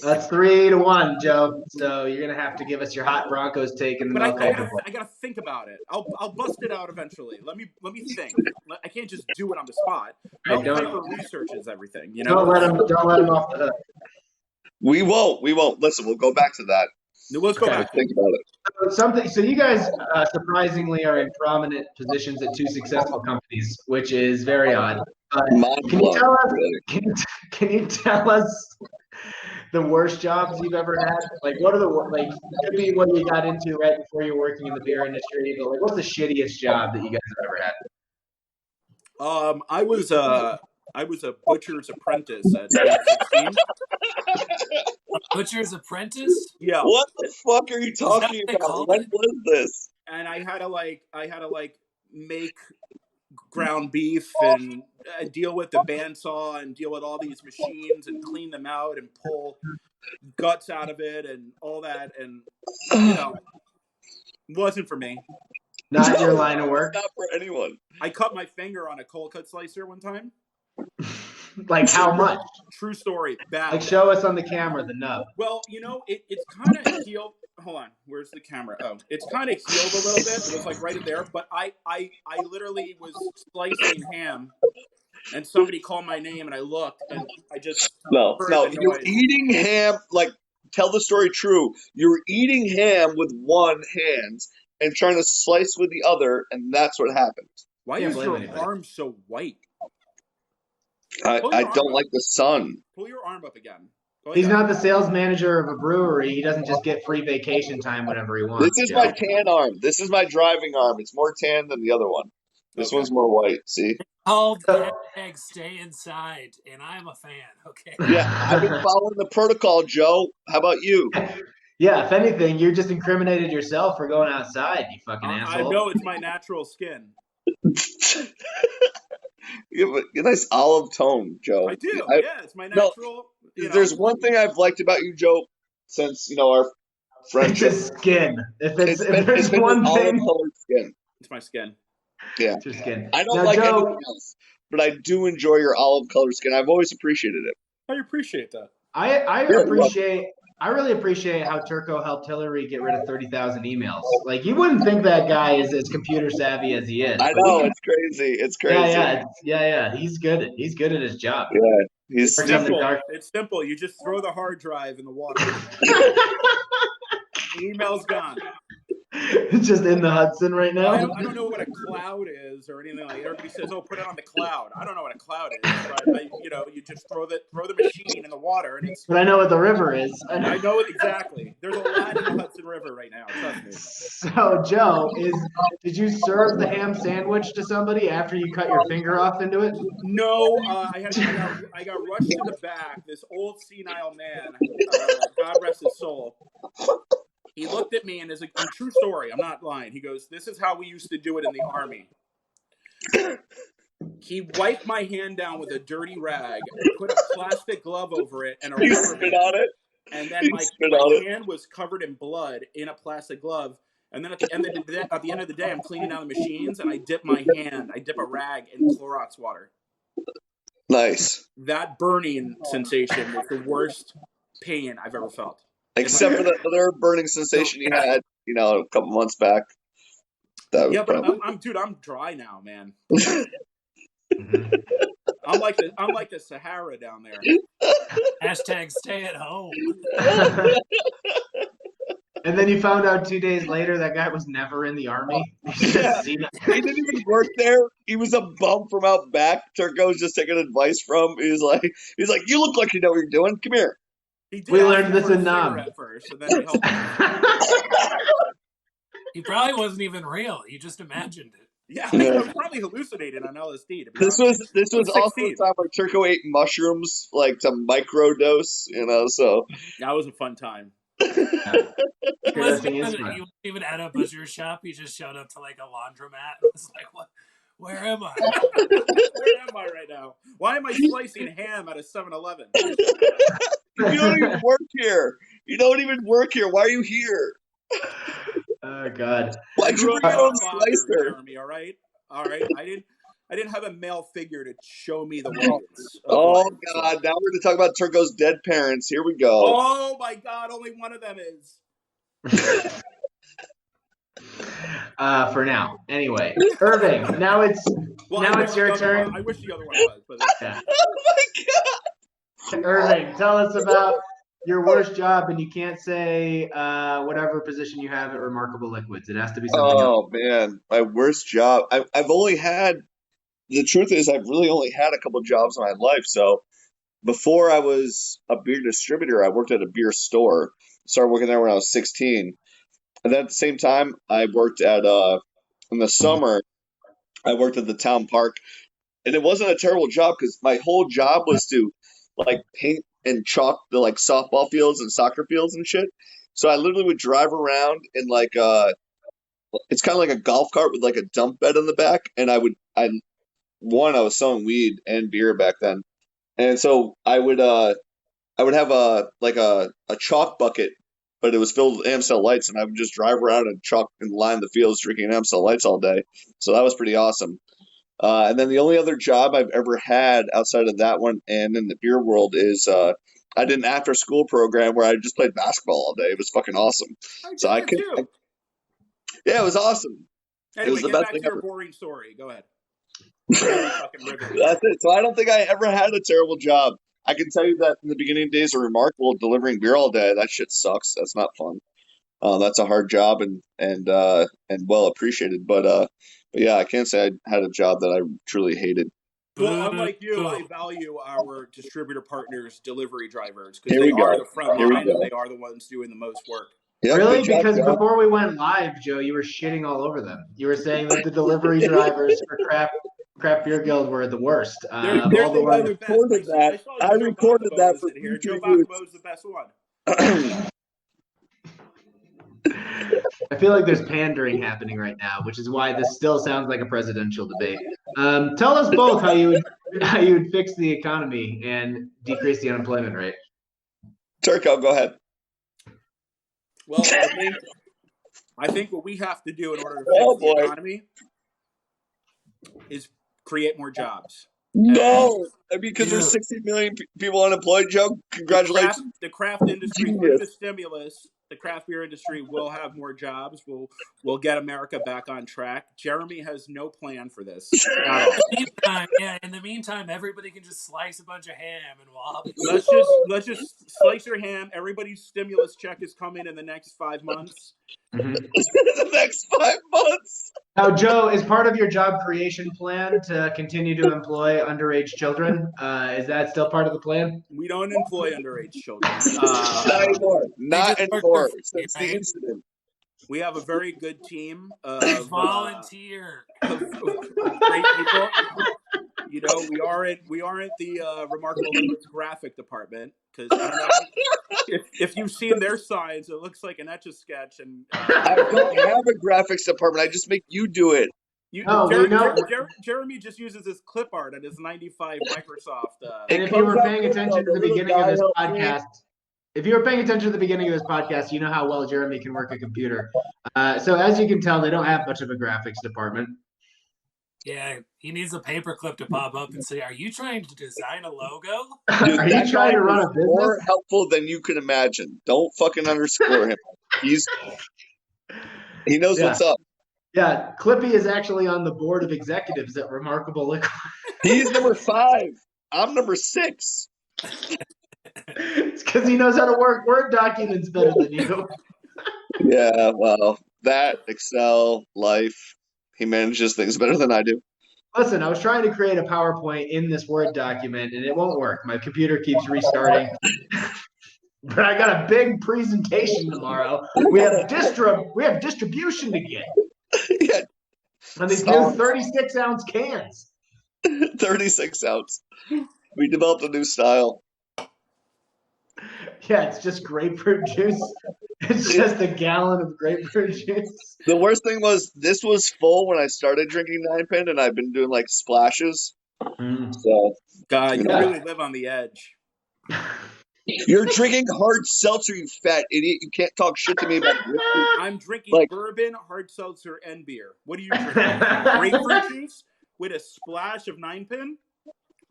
That's 3-1, Joe. So you're gonna have to give us your hot Broncos take and I gotta think about it. I'll bust it out eventually. Let me think. I can't just do it on the spot. Mel Kiper researches everything. You know. Don't let him off the hook. We won't. Listen, we'll go back to that. Let's go back. Think about it. So you guys surprisingly are in prominent positions at 2 successful companies, which is very odd. Can you tell us the worst jobs you've ever had? Like, what are it could be what you got into right before you're working in the beer industry, but like, what's the shittiest job that you guys have ever had? I was a butcher's apprentice at 16. Butcher's apprentice? Yeah. What the fuck are you talking about? What was this? And I had to make ground beef and deal with the bandsaw and deal with all these machines and clean them out and pull guts out of it and all that, and wasn't for me. Not your line of work. Not for anyone. I cut my finger on a cold cut slicer one time. Like how much? True story. Bad. Like show us on the camera the nub. Well, it's kind of healed. Hold on. Where's the camera? Oh, it's kind of healed a little bit. It was like right in there. But I literally was slicing ham, and somebody called my name, and I looked, and I just no. You're eating ham. Like tell the story true. You're eating ham with one hand and trying to slice with the other, and that's what happened. Why is your arm so white? I don't like the sun. Pull your arm up again. He's not the sales manager of a brewery. He doesn't just get free vacation time whenever he wants. This is my tan arm. This is my driving arm. It's more tan than the other one. This one's more white. See? Called hashtag stay inside, and I'm a fan. Okay. Yeah, I've been following the protocol, Joe. How about you? Yeah, if anything, you just incriminated yourself for going outside, you fucking asshole. I know it's my natural skin. You have a nice olive tone, Joe. I do. Yeah, it's my natural. No, there's one thing I've liked about you, Joe, since our friendship. It's his skin. If there's one thing, olive-colored skin. It's my skin. Yeah, it's your skin. I don't like anything else, but I do enjoy your olive-colored skin. I've always appreciated it. I appreciate that. I really appreciate how Turco helped Hillary get rid of 30,000 emails. Like, you wouldn't think that guy is as computer savvy as he is. I know, it's crazy. It's crazy. Yeah. He's good at his job. Yeah, he's simple. It's simple. You just throw the hard drive in the water. The email's gone. It's just in the Hudson right now. I don't know what a cloud is or anything like that. Everybody says, "Oh, put it on the cloud." I don't know what a cloud is, but you just throw the machine in the water, and it's. But I know what the river is. I know it exactly. There's a lot in the Hudson River right now. Trust me. So, Joe, did you serve the ham sandwich to somebody after you cut your finger off into it? No, I got rushed in the back. This old senile man, God rest his soul. He looked at me and is a true story. I'm not lying. He goes, "This is how we used to do it in the Army." He wiped my hand down with a dirty rag, put a plastic glove over it, and a rubber spit on it. And then my hand was covered in blood in a plastic glove. And then at the end of the day, I'm cleaning out the machines, and I dip a rag in Clorox water. Nice. That burning sensation was the worst pain I've ever felt. Except for the other burning sensation you had, a couple months back. But I'm dry now, man. I'm like the Sahara down there. Hashtag stay at home. And then you found out 2 days later that guy was never in the Army. He didn't even work there. He was a bum from out back. Turco was just taking advice from. He's like, "You look like you know what you're doing. Come here." We learned this in Nam. At first, and then he helped. He probably wasn't even real. He just imagined it. Yeah, I was probably hallucinating on LSD. This was also the time where Turco ate mushrooms, like to microdose, so. That was a fun time. He wasn't even at a butcher shop. He just showed up to like a laundromat and was like, "What? Where am I? Where am I right now? Why am I slicing ham at a 7-Eleven? You don't even work here. Why are you here?" Oh God! Why'd you bring your own slicer? Jeremy, all right. I didn't have a male figure to show me the ways. Oh God! Now we're going to talk about Turco's dead parents. Here we go. Oh my God! Only one of them is. For now, anyway, Irving. Now it's your turn. I wish the other one was, but yeah. Oh my God! Irving, tell us about your worst job, and you can't say whatever position you have at Remarkable Liquids. It has to be something else. Oh man, my worst job. I've only had. The truth is, I've really only had a couple jobs in my life. So before I was a beer distributor, I worked at a beer store. Started working there when I was 16. And then at the same time, I worked at, in the summer, I worked at the town park. And it wasn't a terrible job because my whole job was to like paint and chalk the like softball fields and soccer fields and shit. So I literally would drive around in like, it's kind of like a golf cart with like a dump bed in the back. And I was selling weed and beer back then. And so I would have a chalk bucket, but it was filled with Amstel Lights, and I would just drive around and chalk and line the fields drinking Amstel Lights all day. So that was pretty awesome. And then the only other job I've ever had outside of that one and in the beer world is I did an after school program where I just played basketball all day. It was fucking awesome. Yeah, it was awesome. Anyway, it was the get best back thing to your ever. boring story. Go ahead. That's it. So I don't think I ever had a terrible job. I can tell you that in the beginning days are remarkable. Delivering beer all day, that shit sucks. That's not fun. That's a hard job and well appreciated. But yeah, I can't say I had a job that I truly hated. Well, unlike you, I value our distributor partners, delivery drivers, because they are the front line and they are the ones doing the most work. Yep, really? Because before we went live, Joe, you were shitting all over them. You were saying that the delivery drivers for Craft Beer Guild were the worst. They're the best. I recorded that for here. Joe Bacamo's the best one. I feel like there's pandering happening right now, which is why this still sounds like a presidential debate. Tell us both how you would fix the economy and decrease the unemployment rate. Turco, go ahead. Well, I think what we have to do in order to fix the economy is create more jobs. No, because there's 60 million people unemployed, Joe. Congratulations. The craft industry, with the stimulus, the craft beer industry will have more jobs. We'll get America back on track. Jeremy has no plan for this. In the meantime, everybody can just slice a bunch of ham and wob. Let's just slice your ham. Everybody's stimulus check is coming in the next 5 months. Mm-hmm. The next 5 months. Now, Joe, is part of your job creation plan to continue to employ underage children? Is that still part of the plan? We don't employ underage children. Not anymore. Not anymore. Since the incident. We have a very good team of volunteer of great people. You know, we aren't the Remarkable Liquids graphic department, because I don't know if you've seen their signs, it looks like an Etch-a-Sketch. And I don't have a graphics department. I just make you do it. Jeremy just uses his clip art on his 95 Microsoft. And if you were paying attention to the beginning of this podcast, you know how well Jeremy can work a computer. So as you can tell, they don't have much of a graphics department. Yeah, he needs a paperclip to pop up and say, "Are you trying to design a logo? Dude, are you trying to run a business?" More helpful than you can imagine. Don't fucking underscore him. He knows what's up. Yeah, Clippy is actually on the board of executives at Remarkable Liquid. He's number 5. I'm number 6. It's because he knows how to work Word documents better than you. Yeah, well, that, Excel, Life, he manages things better than I do. Listen, I was trying to create a PowerPoint in this Word document, and it won't work. My computer keeps restarting. But I got a big presentation tomorrow. We have distribution to get. Yeah. On these new 36-ounce cans. 36 ounce. We developed a new style. Yeah, it's just grapefruit juice. It's just a gallon of grapefruit juice. The worst thing was this was full when I started drinking 9-pin, and I've been doing like splashes. So, God, you really live on the edge. You're drinking hard seltzer, you fat idiot. You can't talk shit to me about grapefruit. I'm drinking bourbon, hard seltzer, and beer. What are you drinking? Grapefruit juice with a splash of 9-pin?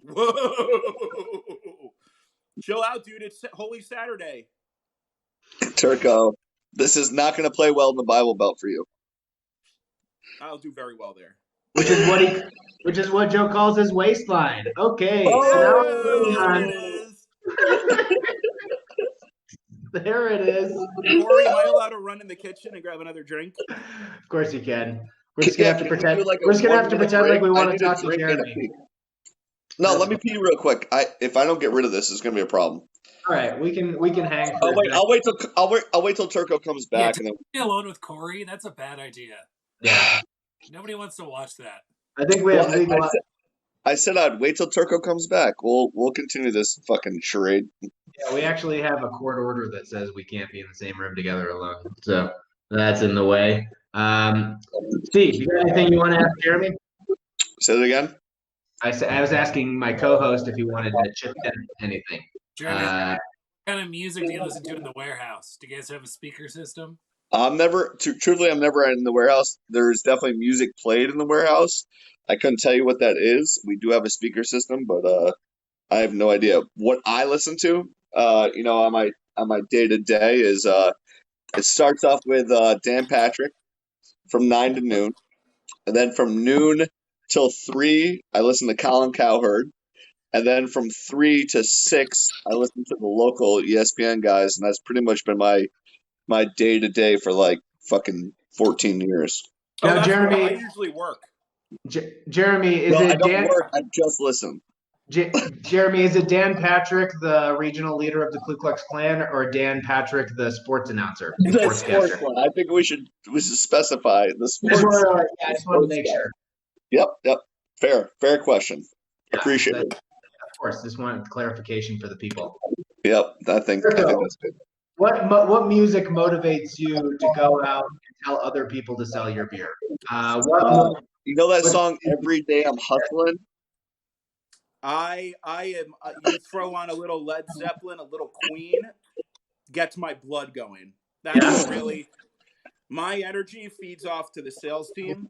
Whoa! Chill out, dude. It's Holy Saturday. Turco, this is not going to play well in the Bible Belt for you. I'll do very well there. Which is what Joe calls his waistline. Okay. There it is. Corey, am I allowed to run in the kitchen and grab another drink? Of course you can. We're just gonna have to pretend. We're just gonna have to pretend like we want to talk to Jeremy. No, let me pee real quick. If I don't get rid of this, it's gonna be a problem. All right, we can hang. I'll wait till Turco comes back. Yeah, and then be alone with Corey. That's a bad idea. Yeah. Nobody wants to watch that. I think we have legal. I said I'd wait till Turco comes back. We'll continue this fucking charade. Yeah, we actually have a court order that says we can't be in the same room together alone. So that's in the way. Steve, you got anything you want to ask Jeremy? Say it again. I was asking my co-host if he wanted to chip in anything. Jeremy, what kind of music do you listen to in the warehouse? Do you guys have a speaker system? I'm never in the warehouse. There's definitely music played in the warehouse. I couldn't tell you what that is. We do have a speaker system, but I have no idea what I listen to. On my day to day is it starts off with Dan Patrick from 9 to noon, and then from noon till 3 I listen to Colin Cowherd, And then from 3 to 6, I listened to the local ESPN guys, and that's pretty much been my day-to-day for like fucking 14 years. Now, Jeremy, I usually work. Jeremy, is I it don't Dan? work. I just listen. Jeremy, is it Dan Patrick, the regional leader of the Ku Klux Klan, or Dan Patrick, the sports announcer? The sports one. I think we should specify the sports. I just want to make sure. Yep. Fair question. Yeah, Appreciate it. Of course, just wanted clarification for the people. Yep, I think that's good. What music motivates you to go out and tell other people to sell your beer? You know that song, Every Day I'm Hustling? I am. You throw on a little Led Zeppelin, a little Queen, gets my blood going. That's really my energy feeds off to the sales team.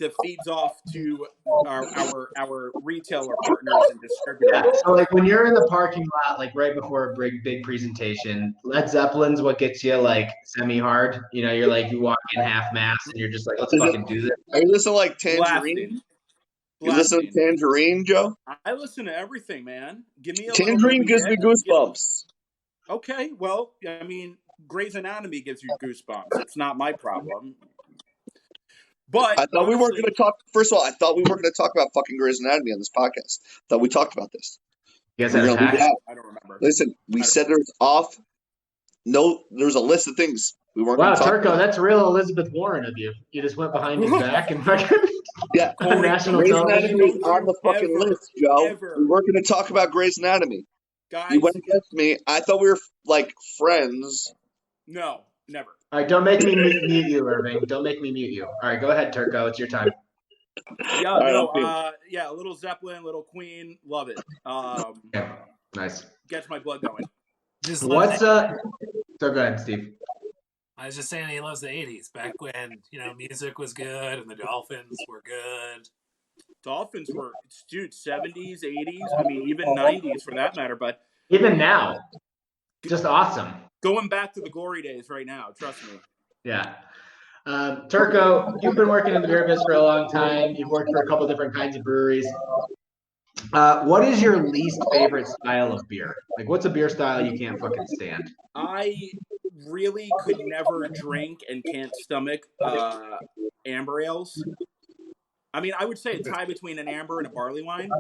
That feeds off to our retailer partners and distributors. Yeah. So like when you're in the parking lot, like right before a big presentation, Led Zeppelin's what gets you like semi-hard. You know, you're like you walk in half-mast and you're just like, let's fucking do this. Are you listening to like Tangerine? You listen to Tangerine, Joe? I listen to everything, man. Give me a Tangerine gives me goosebumps. Okay, well, I mean, Grey's Anatomy gives you goosebumps. It's not my problem. But I thought we weren't going to talk. First of all, I thought we weren't going to talk about fucking Grey's Anatomy on this podcast. I thought we talked about this. You guys had a pack? I don't remember. Listen, we said there's off. No, there's a list of things we weren't. Wow, Turco, that's real Elizabeth Warren of you. You just went behind his back and fucking national Grey's television. Anatomy on the fucking list, Joe. We weren't going to talk about Grey's Anatomy. Guys, you went against me. I thought we were like friends. No, never. All right, don't make me mute you, Irving. Don't make me mute you. All right, go ahead, Turco. It's your time. Yeah, a little Zeppelin, a little Queen, love it. Yeah, nice. Gets my blood going. So go ahead, Steve. I was just saying he loves the 80s, back when, music was good and the Dolphins were good. Dolphins were, 70s, 80s, I mean, even 90s for that matter, but even now, just awesome. Going back to the glory days right now, trust me. Yeah. Turco, you've been working in the beer business for a long time. You've worked for a couple different kinds of breweries. What is your least favorite style of beer? Like, what's a beer style you can't fucking stand? I really could never drink and can't stomach amber ales. I mean, I would say a tie between an amber and a barley wine.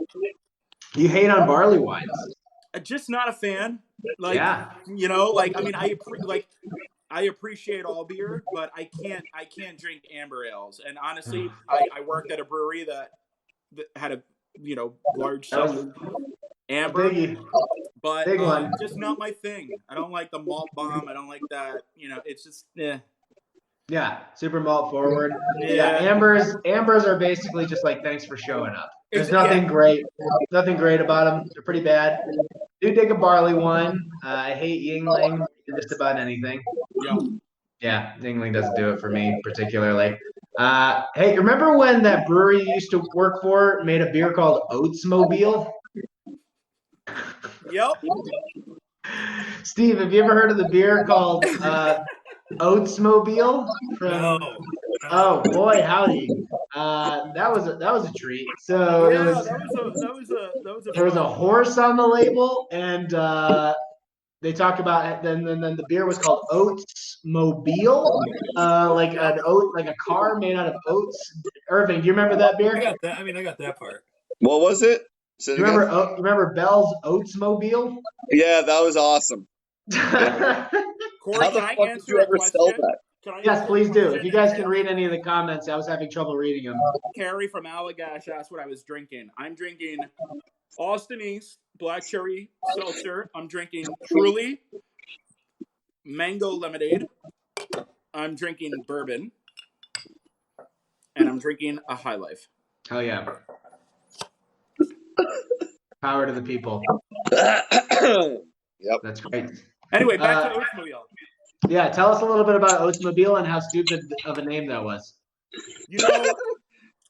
You hate on barley wines. Just not a fan. Like, I mean, I appreciate all beer, but I can't drink amber ales. And honestly, I worked at a brewery that had a large sum amber, but just not my thing. I don't like the malt bomb. I don't like that. It's just Yeah, super malt forward. Yeah, ambers are basically just like thanks for showing up. There's nothing great about them. They're pretty bad. Do dig a barley one. I hate Yingling. Just about anything. Yeah, Yingling doesn't do it for me particularly. Hey, remember when that brewery you used to work for made a beer called Oatsmobile? Yep. Steve, have you ever heard of the beer called Oatsmobile? No. Oh boy, howdy! That was a treat. So there was a horse on the label, and they talk about it. Then the beer was called Oatsmobile, like a car made out of oats. Irving, do you remember that beer? I got that. I got that part. What was it? Remember Bell's Oatsmobile? Yeah, that was awesome. Corey, can I answer a question? Yes, please do. If you guys can read any of the comments, I was having trouble reading them. Carrie from Allagash asked what I was drinking. I'm drinking Austin East Black Cherry Seltzer. I'm drinking Truly Mango Lemonade. I'm drinking bourbon. And I'm drinking a High Life. Hell yeah. Power to the people. Yep. That's great. Anyway, back to Oatsmobile. Yeah, tell us a little bit about Oatsmobile and how stupid of a name that was.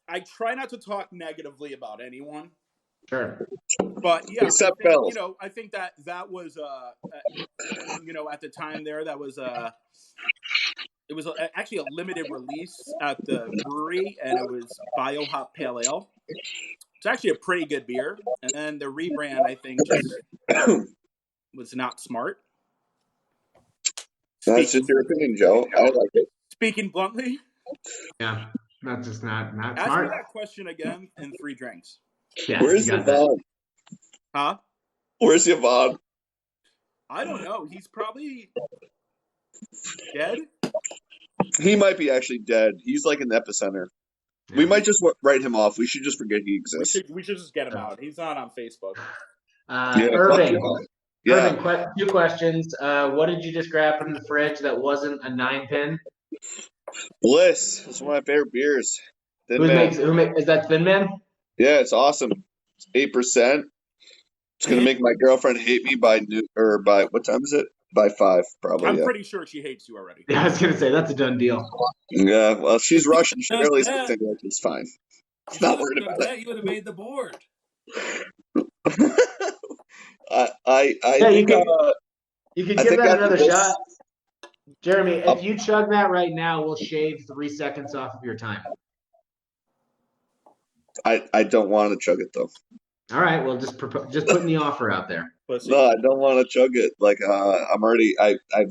I try not to talk negatively about anyone. Sure. But yeah, except Bill. I think that was at the time there that was it was actually a limited release at the brewery, and it was Biohop Pale Ale. It's actually a pretty good beer. And then the rebrand, I think, just was not smart. That's just your opinion, Joe. I like it. Speaking bluntly. Yeah, that's just not Ask smart. me that question again in 3 drinks. Yeah, Where's Yvonne? Huh? Where's Yvonne? I don't know. He's probably dead. He might be actually dead. He's like in the epicenter. Yeah. We might just write him off. We should just forget he exists. We should just get him out. He's not on Facebook. Irving. Yeah. Irving, 2 questions. What did you just grab from the fridge that wasn't a 9-pin? Bliss. It's one of my favorite beers. Is that Thin Man? Yeah, it's awesome. It's 8%. It's gonna make my girlfriend hate me by what time is it? By 5, probably. I'm pretty sure she hates you already. Yeah, I was gonna say that's a done deal. Yeah, well, she's Russian. She barely speaks English. It's fine. It's not worried about it. You would have made the board. You could give that another shot. Jeremy, if you chug that right now, we'll shave 3 seconds off of your time. I don't want to chug it though. All right, well, just putting the offer out there. No, I don't want to chug it. Like I've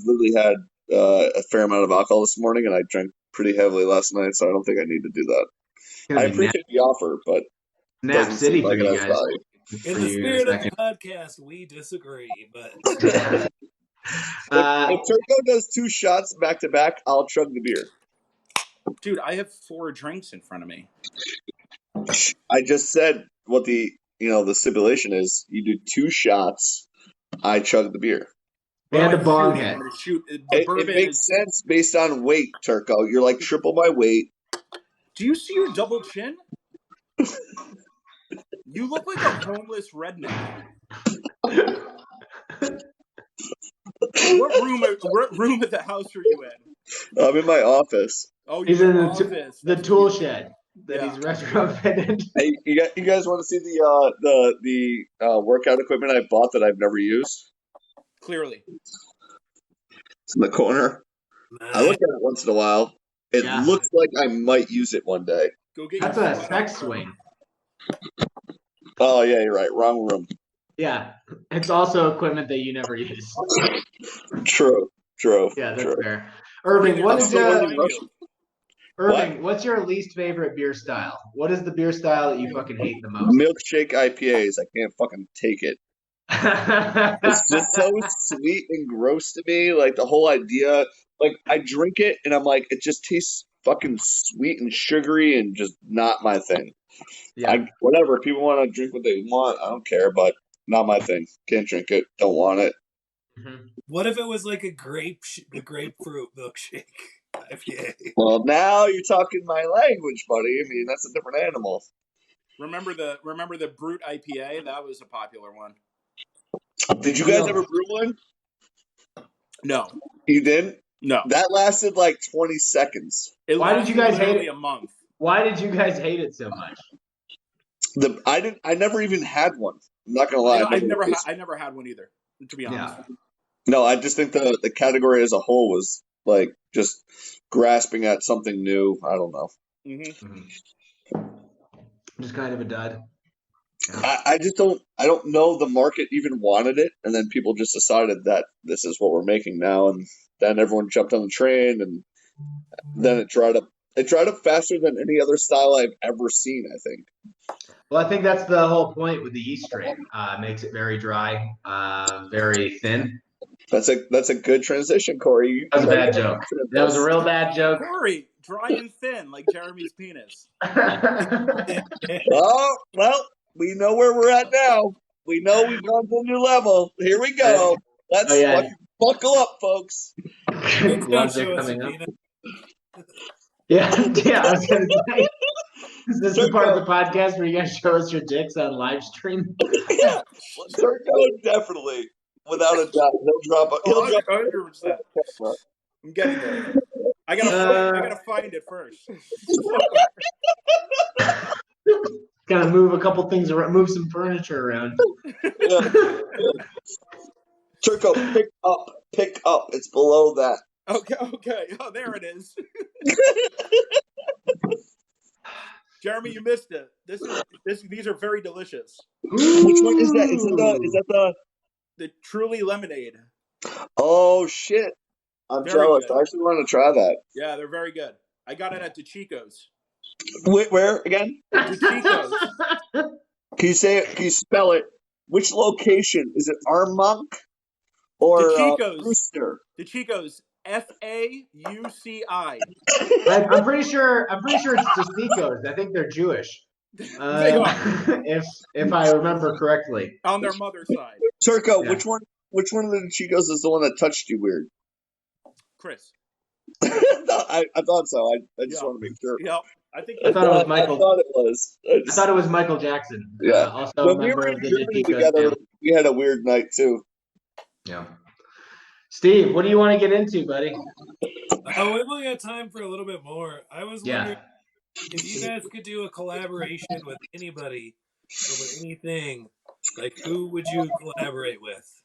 literally had a fair amount of alcohol this morning, and I drank pretty heavily last night, so I don't think I need to do that. I appreciate the offer, but Nap City for you guys. In the spirit of the podcast, we disagree, but if Turco does 2 shots back to back, I'll chug the beer. Dude, I have 4 drinks in front of me. I just said what the stipulation is. You do 2 shots, I chug the beer. And a bong head. It makes sense based on weight, Turco. You're like triple my weight. Do you see your double chin? You look like a homeless redneck. What room at the house are you in? I'm in my office. Oh, he's in the tool shed that he's retrofitted. Hey, you guys want to see the workout equipment I bought that I've never used? Clearly. It's in the corner. I look at it once in a while. It looks like I might use it one day. That's a sex swing. Oh, yeah, you're right. Wrong room. Yeah. It's also equipment that you never use. True. Yeah, that's fair. Irving, what's your least favorite beer style? What is the beer style that you fucking hate the most? Milkshake IPAs. I can't fucking take it. It's just so sweet and gross to me. Like the whole idea, like I drink it and I'm like, it just tastes fucking sweet and sugary and just not my thing. Yeah. Whatever. People want to drink what they want. I don't care, but not my thing. Can't drink it. Don't want it. Mm-hmm. What if it was like a grapefruit milkshake IPA? Well, now you're talking my language, buddy. I mean, that's a different animal. Remember the Brute IPA? That was a popular one. Did you guys ever brew one? No. You didn't? No. That lasted like 20 seconds. Why did you guys hate it? A month. Why did you guys hate it so much? I never even had one. I'm not gonna lie. I never had one either, to be honest. Yeah. No, I just think the category as a whole was like just grasping at something new. I don't know. Mm-hmm. Just kind of a dud. Yeah. I don't know the market even wanted it, and then people just decided that this is what we're making now, and then everyone jumped on the train, and then it dried up. It dried up faster than any other style I've ever seen, I think. Well, I think that's the whole point with the yeast strain. Makes it very dry, very thin. That's a good transition, Corey. That was a bad joke. That was a real bad joke. Corey, dry and thin, like Jeremy's penis. Well, we know where we're at now. We know we've gone to a new level. Here we go. Let's buckle up, folks. Gloves are coming up. Yeah, I was going to say, is this the part of the podcast where you guys show us your dicks on live stream? Yeah, Turco definitely, without a doubt. He'll drop 100%. I'm getting there. I gotta find it first. Gotta move a couple things around, move some furniture around. Yeah. Turco, pick up. It's below that. Okay. Oh, there it is. Jeremy, you missed it. These are very delicious. Which one is that? Is that the Truly lemonade? Oh shit! I'm Very jealous. good. I actually want to try that. Yeah, they're very good. I got it at DeChico's. Where again? DeChico's. Can you spell it? Which location? Is it Armonk or Brewster? DeChico's. FAUCI. I'm pretty sure it's DeChico's. I think they're Jewish. They are. If I remember correctly. On their mother's side. Turco, yeah. Which one of the Chicos is the one that touched you weird? Chris. No, I thought so. I just want to make sure. Yeah. I thought it was Michael. I thought it was. I thought it was Michael Jackson. Yeah. Also when a member we were of the Chicos together, we had a weird night too. Yeah. Steve, what do you want to get into, buddy? We've only got time for a little bit more. I was wondering if you guys could do a collaboration with anybody over anything. Like, who would you collaborate with?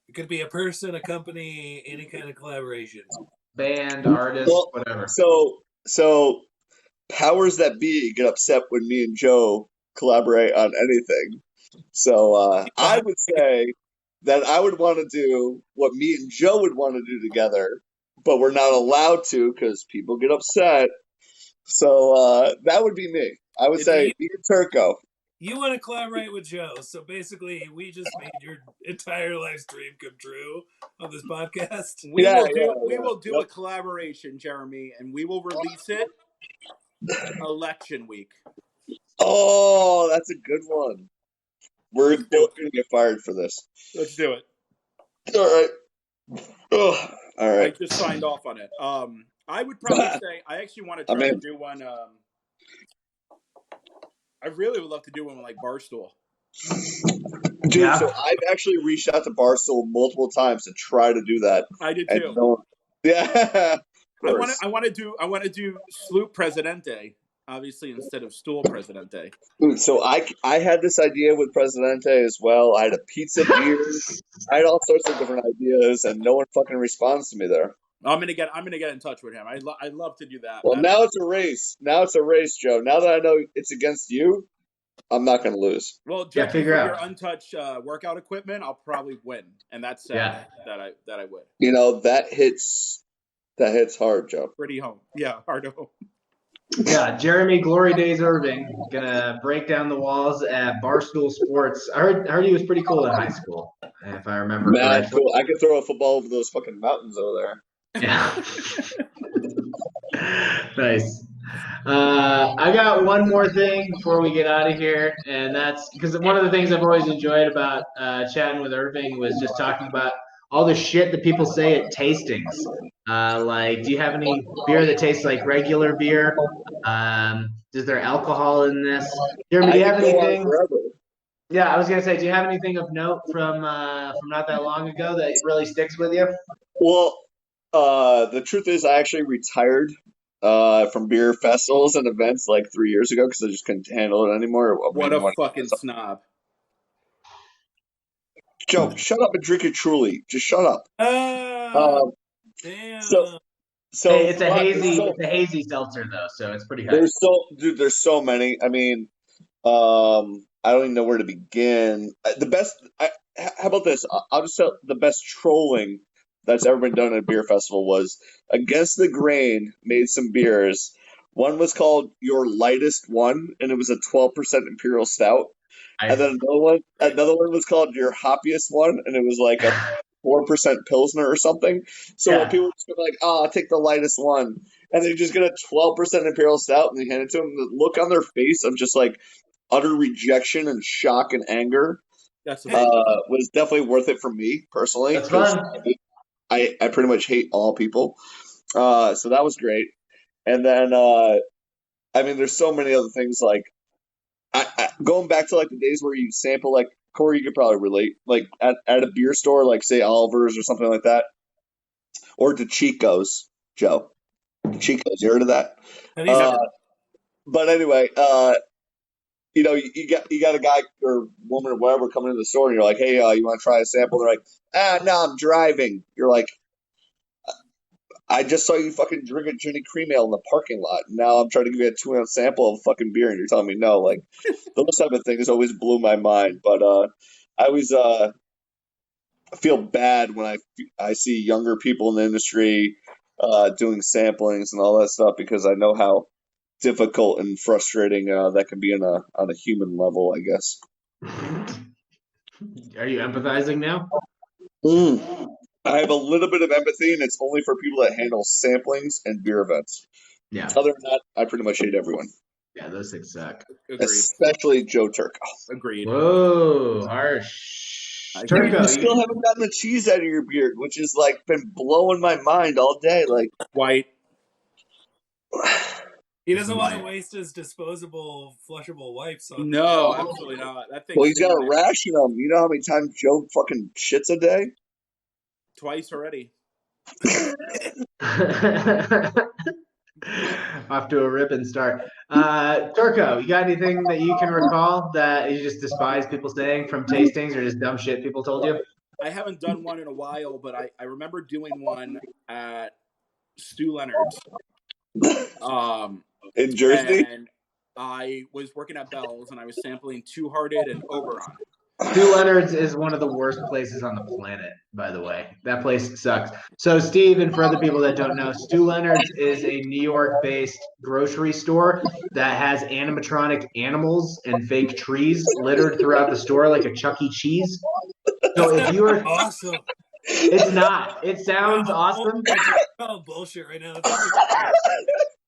It could be a person, a company, any kind of collaboration. Band, artist, whatever. So powers that be get upset when me and Joe collaborate on anything. So I would say that I would want to do what me and Joe would want to do together, but we're not allowed to because people get upset. So that would be me. I would say me and Turco. You want to collaborate with Joe, so basically we just made your entire life dream come true on this podcast. We will do a collaboration, Jeremy, and we will release it election week. Oh, that's a good one. We're both going to get fired for this. Let's do it. All right. Oh, all right. I just signed off on it. I would probably say I actually want to try to do one. I really would love to do one with like Barstool. Dude, so I've actually reached out to Barstool multiple times to try to do that. I did too. I want to do Sloop Presidente, obviously instead of Stool Presidente. Dude, so I had this idea with Presidente as well. I had a pizza beer. I had all sorts of different ideas, and no one fucking responds to me there. I'm gonna get in touch with him. I'd love to do that. Well, now it's a race. Joe. Now that I know it's against you, I'm not gonna lose. Well, just for your untouched workout equipment, I'll probably win, and that's that I would. You know that hits hard, Joe. Pretty home, hard home. Yeah, Jeremy Glory Days Irving gonna break down the walls at Barstool Sports. I heard he was pretty cool in high school, if I remember correctly. Cool. I could throw a football over those fucking mountains over there. Yeah. Nice. I got one more thing before we get out of here, and that's because one of the things I've always enjoyed about chatting with Irving was just talking about all the shit that people say at tastings. Like, do you have any beer that tastes like regular beer? Is there alcohol in this? Jeremy, do you have anything? Yeah, I was gonna say, do you have anything of note from not that long ago that really sticks with you? Well, the truth is, I actually retired from beer festivals and events like 3 years ago because I just couldn't handle it anymore. What a fucking snob. Joe, shut up and drink it truly. Just shut up. Damn. So hey, it's a hazy seltzer though, so it's pretty high. There's so many. I mean, I don't even know where to begin. How about this? I'll just tell the best trolling that's ever been done at a beer festival was Against the Grain made some beers. One was called Your Lightest One, and it was a 12% imperial stout. And then another one was called Your Hoppiest One, and it was like a 4% pilsner or something. So when people just go like, I'll take the lightest one, and they just get a 12% imperial stout, and they hand it to them, the look on their face of just like utter rejection and shock and anger was definitely worth it for me personally. That's fun. I pretty much hate all people. So that was great. And then, I mean, there's so many other things like going back to like the days where you sample, like Corey, you could probably relate, like at a beer store, like say Oliver's or something like that, or DeChico's, Joe. DeChico's, you heard of that? But anyway, you know, you got a guy or woman or whatever coming into the store, and you're like, hey, you want to try a sample? They're like, no, I'm driving. You're like, I just saw you fucking drink a Ginny Cream Ale in the parking lot. Now I'm trying to give you a 2-ounce sample of fucking beer, and you're telling me no. Like, those type of things always blew my mind. But I always feel bad when I see younger people in the industry doing samplings and all that stuff, because I know how difficult and frustrating that can be on a human level, I guess. Are you empathizing now? I have a little bit of empathy, and it's only for people that handle samplings and beer events. Yeah. Other than that, I pretty much hate everyone. Yeah, those things suck. Agreed. Especially Joe Turco. Agreed. Whoa, harsh. Turco, You still haven't gotten the cheese out of your beard, which has like been blowing my mind all day. Like, White. He doesn't want to waste his disposable, flushable wipes on. No, absolutely not. That thing. Well, he's got to ration them. You know how many times Joe fucking shits a day? Twice already. Off to a ripping start. Turco, you got anything that you can recall that you just despise people saying from tastings, or just dumb shit people told you? I haven't done one in a while, but I remember doing one at Stu Leonard's. In Jersey? And I was working at Bell's, and I was sampling Two Hearted and Oberon. Stu Leonard's is one of the worst places on the planet, by the way. That place sucks. So, Steve, and for other people that don't know, Stu Leonard's is a New York-based grocery store that has animatronic animals and fake trees littered throughout the store like a Chuck E. Cheese. So if you were awesome. It's not. It sounds awesome. Oh, bullshit right now.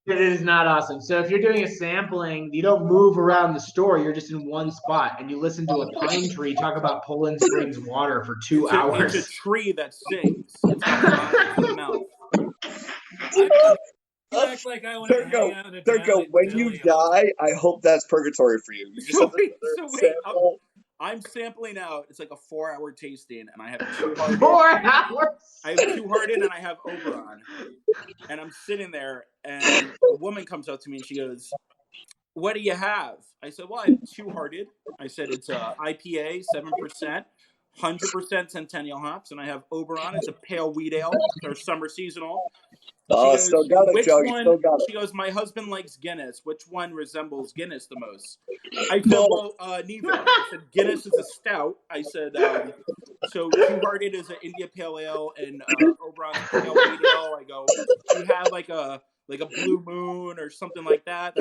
It is not awesome. So if you're doing a sampling, you don't move around the store. You're just in one spot, and you listen to a pine tree talk about Poland Springs water for 2 hours. It's a tree that sings. It's got in the mouth. You act like I want to hang out in a Turco, when you die, I hope that's purgatory for you. You just have wait. I'm sampling out. It's like a 4-hour tasting, and I have 2 Hearted. 4 hours. I have 2 Hearted, and I have Oberon. And I'm sitting there, and a woman comes up to me, and she goes, "What do you have?" I said, "Well, I have 2 Hearted." I said, "It's a IPA, 7%, 100% Centennial hops, and I have Oberon. It's a pale wheat ale. They're summer seasonal." Goes, still got it, Joe. You still got it. She goes, "My husband likes Guinness. Which one resembles Guinness the most?" I said, "Well, neither." I said, "Guinness is a stout." I said, "So Two Hearted is an India Pale Ale, and Oberon's Pale Wheat Ale." I go, "You have like a Blue Moon or something like that?"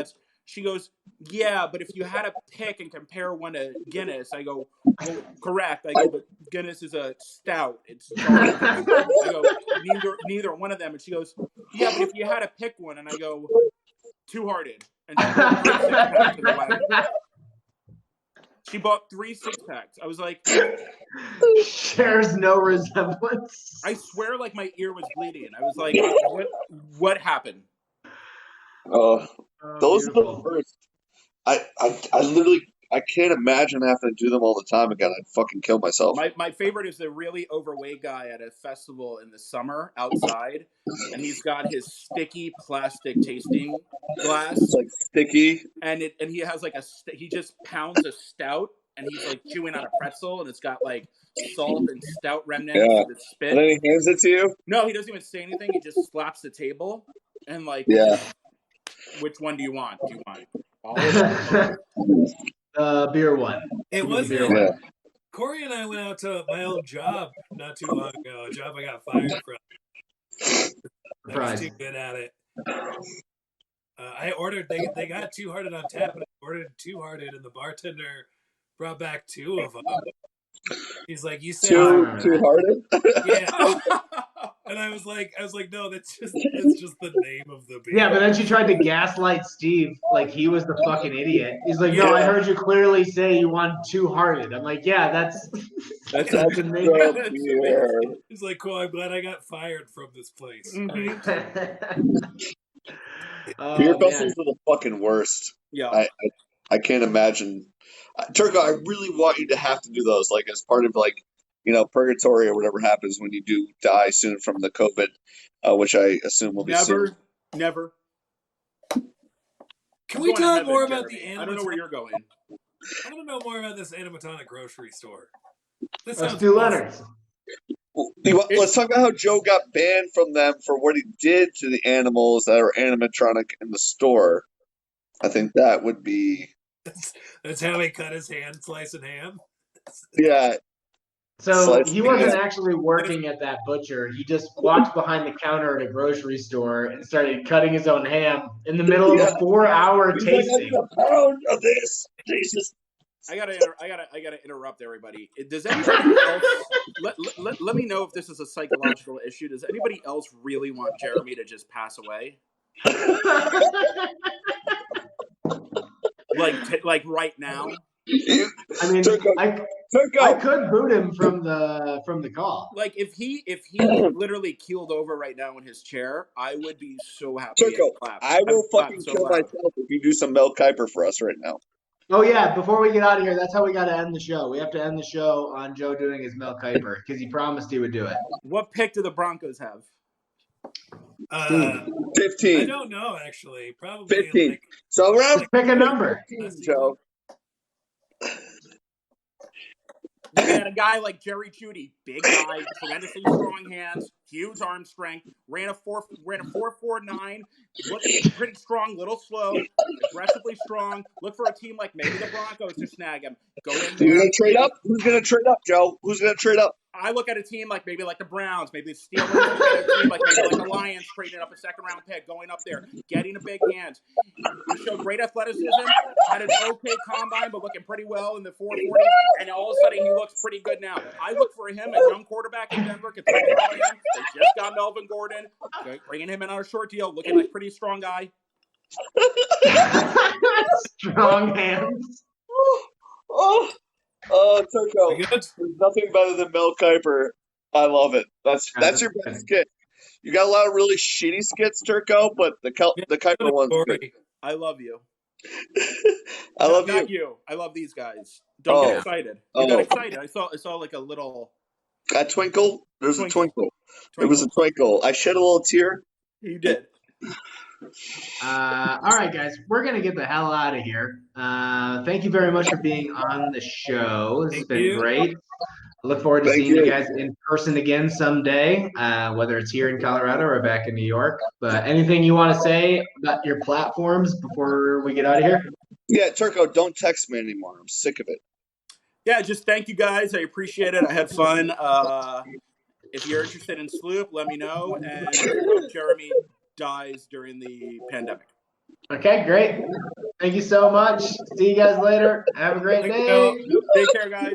She goes, "Yeah, but if you had to pick and compare one to Guinness," I go, "Well, correct." I go, "But Guinness is a stout. It's dark." I go, neither one of them. And she goes, "Yeah, but if you had to pick one," and I go, Two Hearted. And she bought 3 6-packs to the wedding. She bought 3 6-packs. I was like, "There's no resemblance." I swear, like my ear was bleeding. I was like, what happened? Those are the worst. I literally, I can't imagine having to do them all the time again. I'd fucking kill myself. My favorite is the really overweight guy at a festival in the summer outside, and he's got his sticky plastic tasting glass. It's like sticky. And he has like he just pounds a stout, and he's like chewing on a pretzel, and it's got like salt and stout remnants with his spit. And then he hands it to you? No, he doesn't even say anything. He just slaps the table and like, which one do you want? Do you want all of them? Beer one. It wasn't. Beer one. Corey and I went out to my old job not too long ago. A job I got fired from. I was too good at it. I ordered. They got Two Hearted on tap, and I ordered Two Hearted, and the bartender brought back 2 of them. He's like, "You said Two Hearted?" Yeah. And I was like, no, it's just the name of the beer. Yeah, but then she tried to gaslight Steve like he was the fucking idiot. He's like, "No, I heard you clearly say you want Two Hearted." I'm like, "Yeah, that's amazing." He's like, "Cool, I'm glad I got fired from this place." Mm-hmm. Beer festivals are the fucking worst. Yeah. I can't imagine. Turco, I really want you to have to do those, like as part of like, purgatory or whatever happens when you do die soon from the COVID, which I assume will be soon. Never. Can we talk more about the animatronic? I don't know where you're going. I want to know more about this animatronic grocery store. This Stu Leonard's. Let's talk about how Joe got banned from them for what he did to the animals that are animatronic in the store. I think that would be. That's how he cut his hand slicing ham. Yeah. So he wasn't actually working at that butcher. He just walked behind the counter at a grocery store and started cutting his own ham in the middle of a 4-hour tasting. Like, a pound of this. Jesus. I gotta interrupt everybody. Does anybody else let me know if this is a psychological issue? Does anybody else really want Jeremy to just pass away? like right now? I mean, I could boot him from the call. Like if he literally keeled over right now in his chair, I would be so happy. Turco, I will fucking kill myself if you do some Mel Kiper for us right now. Oh yeah, before we get out of here, that's how we got to end the show. We have to end the show on Joe doing his Mel Kiper because he promised he would do it. What pick do the Broncos have? 15. I don't know actually. Probably 15. So around pick a number, Joe. They had a guy like Jerry Jeudy, big guy, tremendously strong hands, huge arm strength, ran a 4.49, looked pretty strong, little slow, aggressively strong. Look for a team like maybe the Broncos to snag him. Go in there. Who's gonna trade up? Who's gonna trade up, Joe? Who's gonna trade up? I look at a team like maybe like the Browns, maybe the Steelers, a team like maybe like the Lions trading up a second-round pick, going up there, getting a big hand. He showed great athleticism, had an okay combine, but looking pretty well in the 4.40, and all of a sudden he looks pretty good now. I look for him, a young quarterback in Denver. They just got Melvin Gordon, bringing him in on a short deal, looking like a pretty strong guy. Strong hands. Oh, Turco. There's nothing better than Mel Kiper. I love it. That's your best skit. You got a lot of really shitty skits, Turco, but the Kiper one's good. I love you. I love not you. I love these guys. Don't get excited. You got excited. I saw like a little. A twinkle? There's a twinkle. It was a twinkle. I shed a little tear. You did. All right, guys, we're gonna get the hell out of here. Thank you very much for being on the show. This has been great. I look forward to seeing you guys in person again someday, whether it's here in Colorado or back in New York. But anything you want to say about your platforms before we get out of here? Yeah, Turco, don't text me anymore. I'm sick of it. Yeah, just thank you guys. I appreciate it. I had fun. If you're interested in Sloop, let me know. And Jeremy dies during the pandemic. Okay, great. Thank you so much. See you guys later. Have a great day. Take care, guys.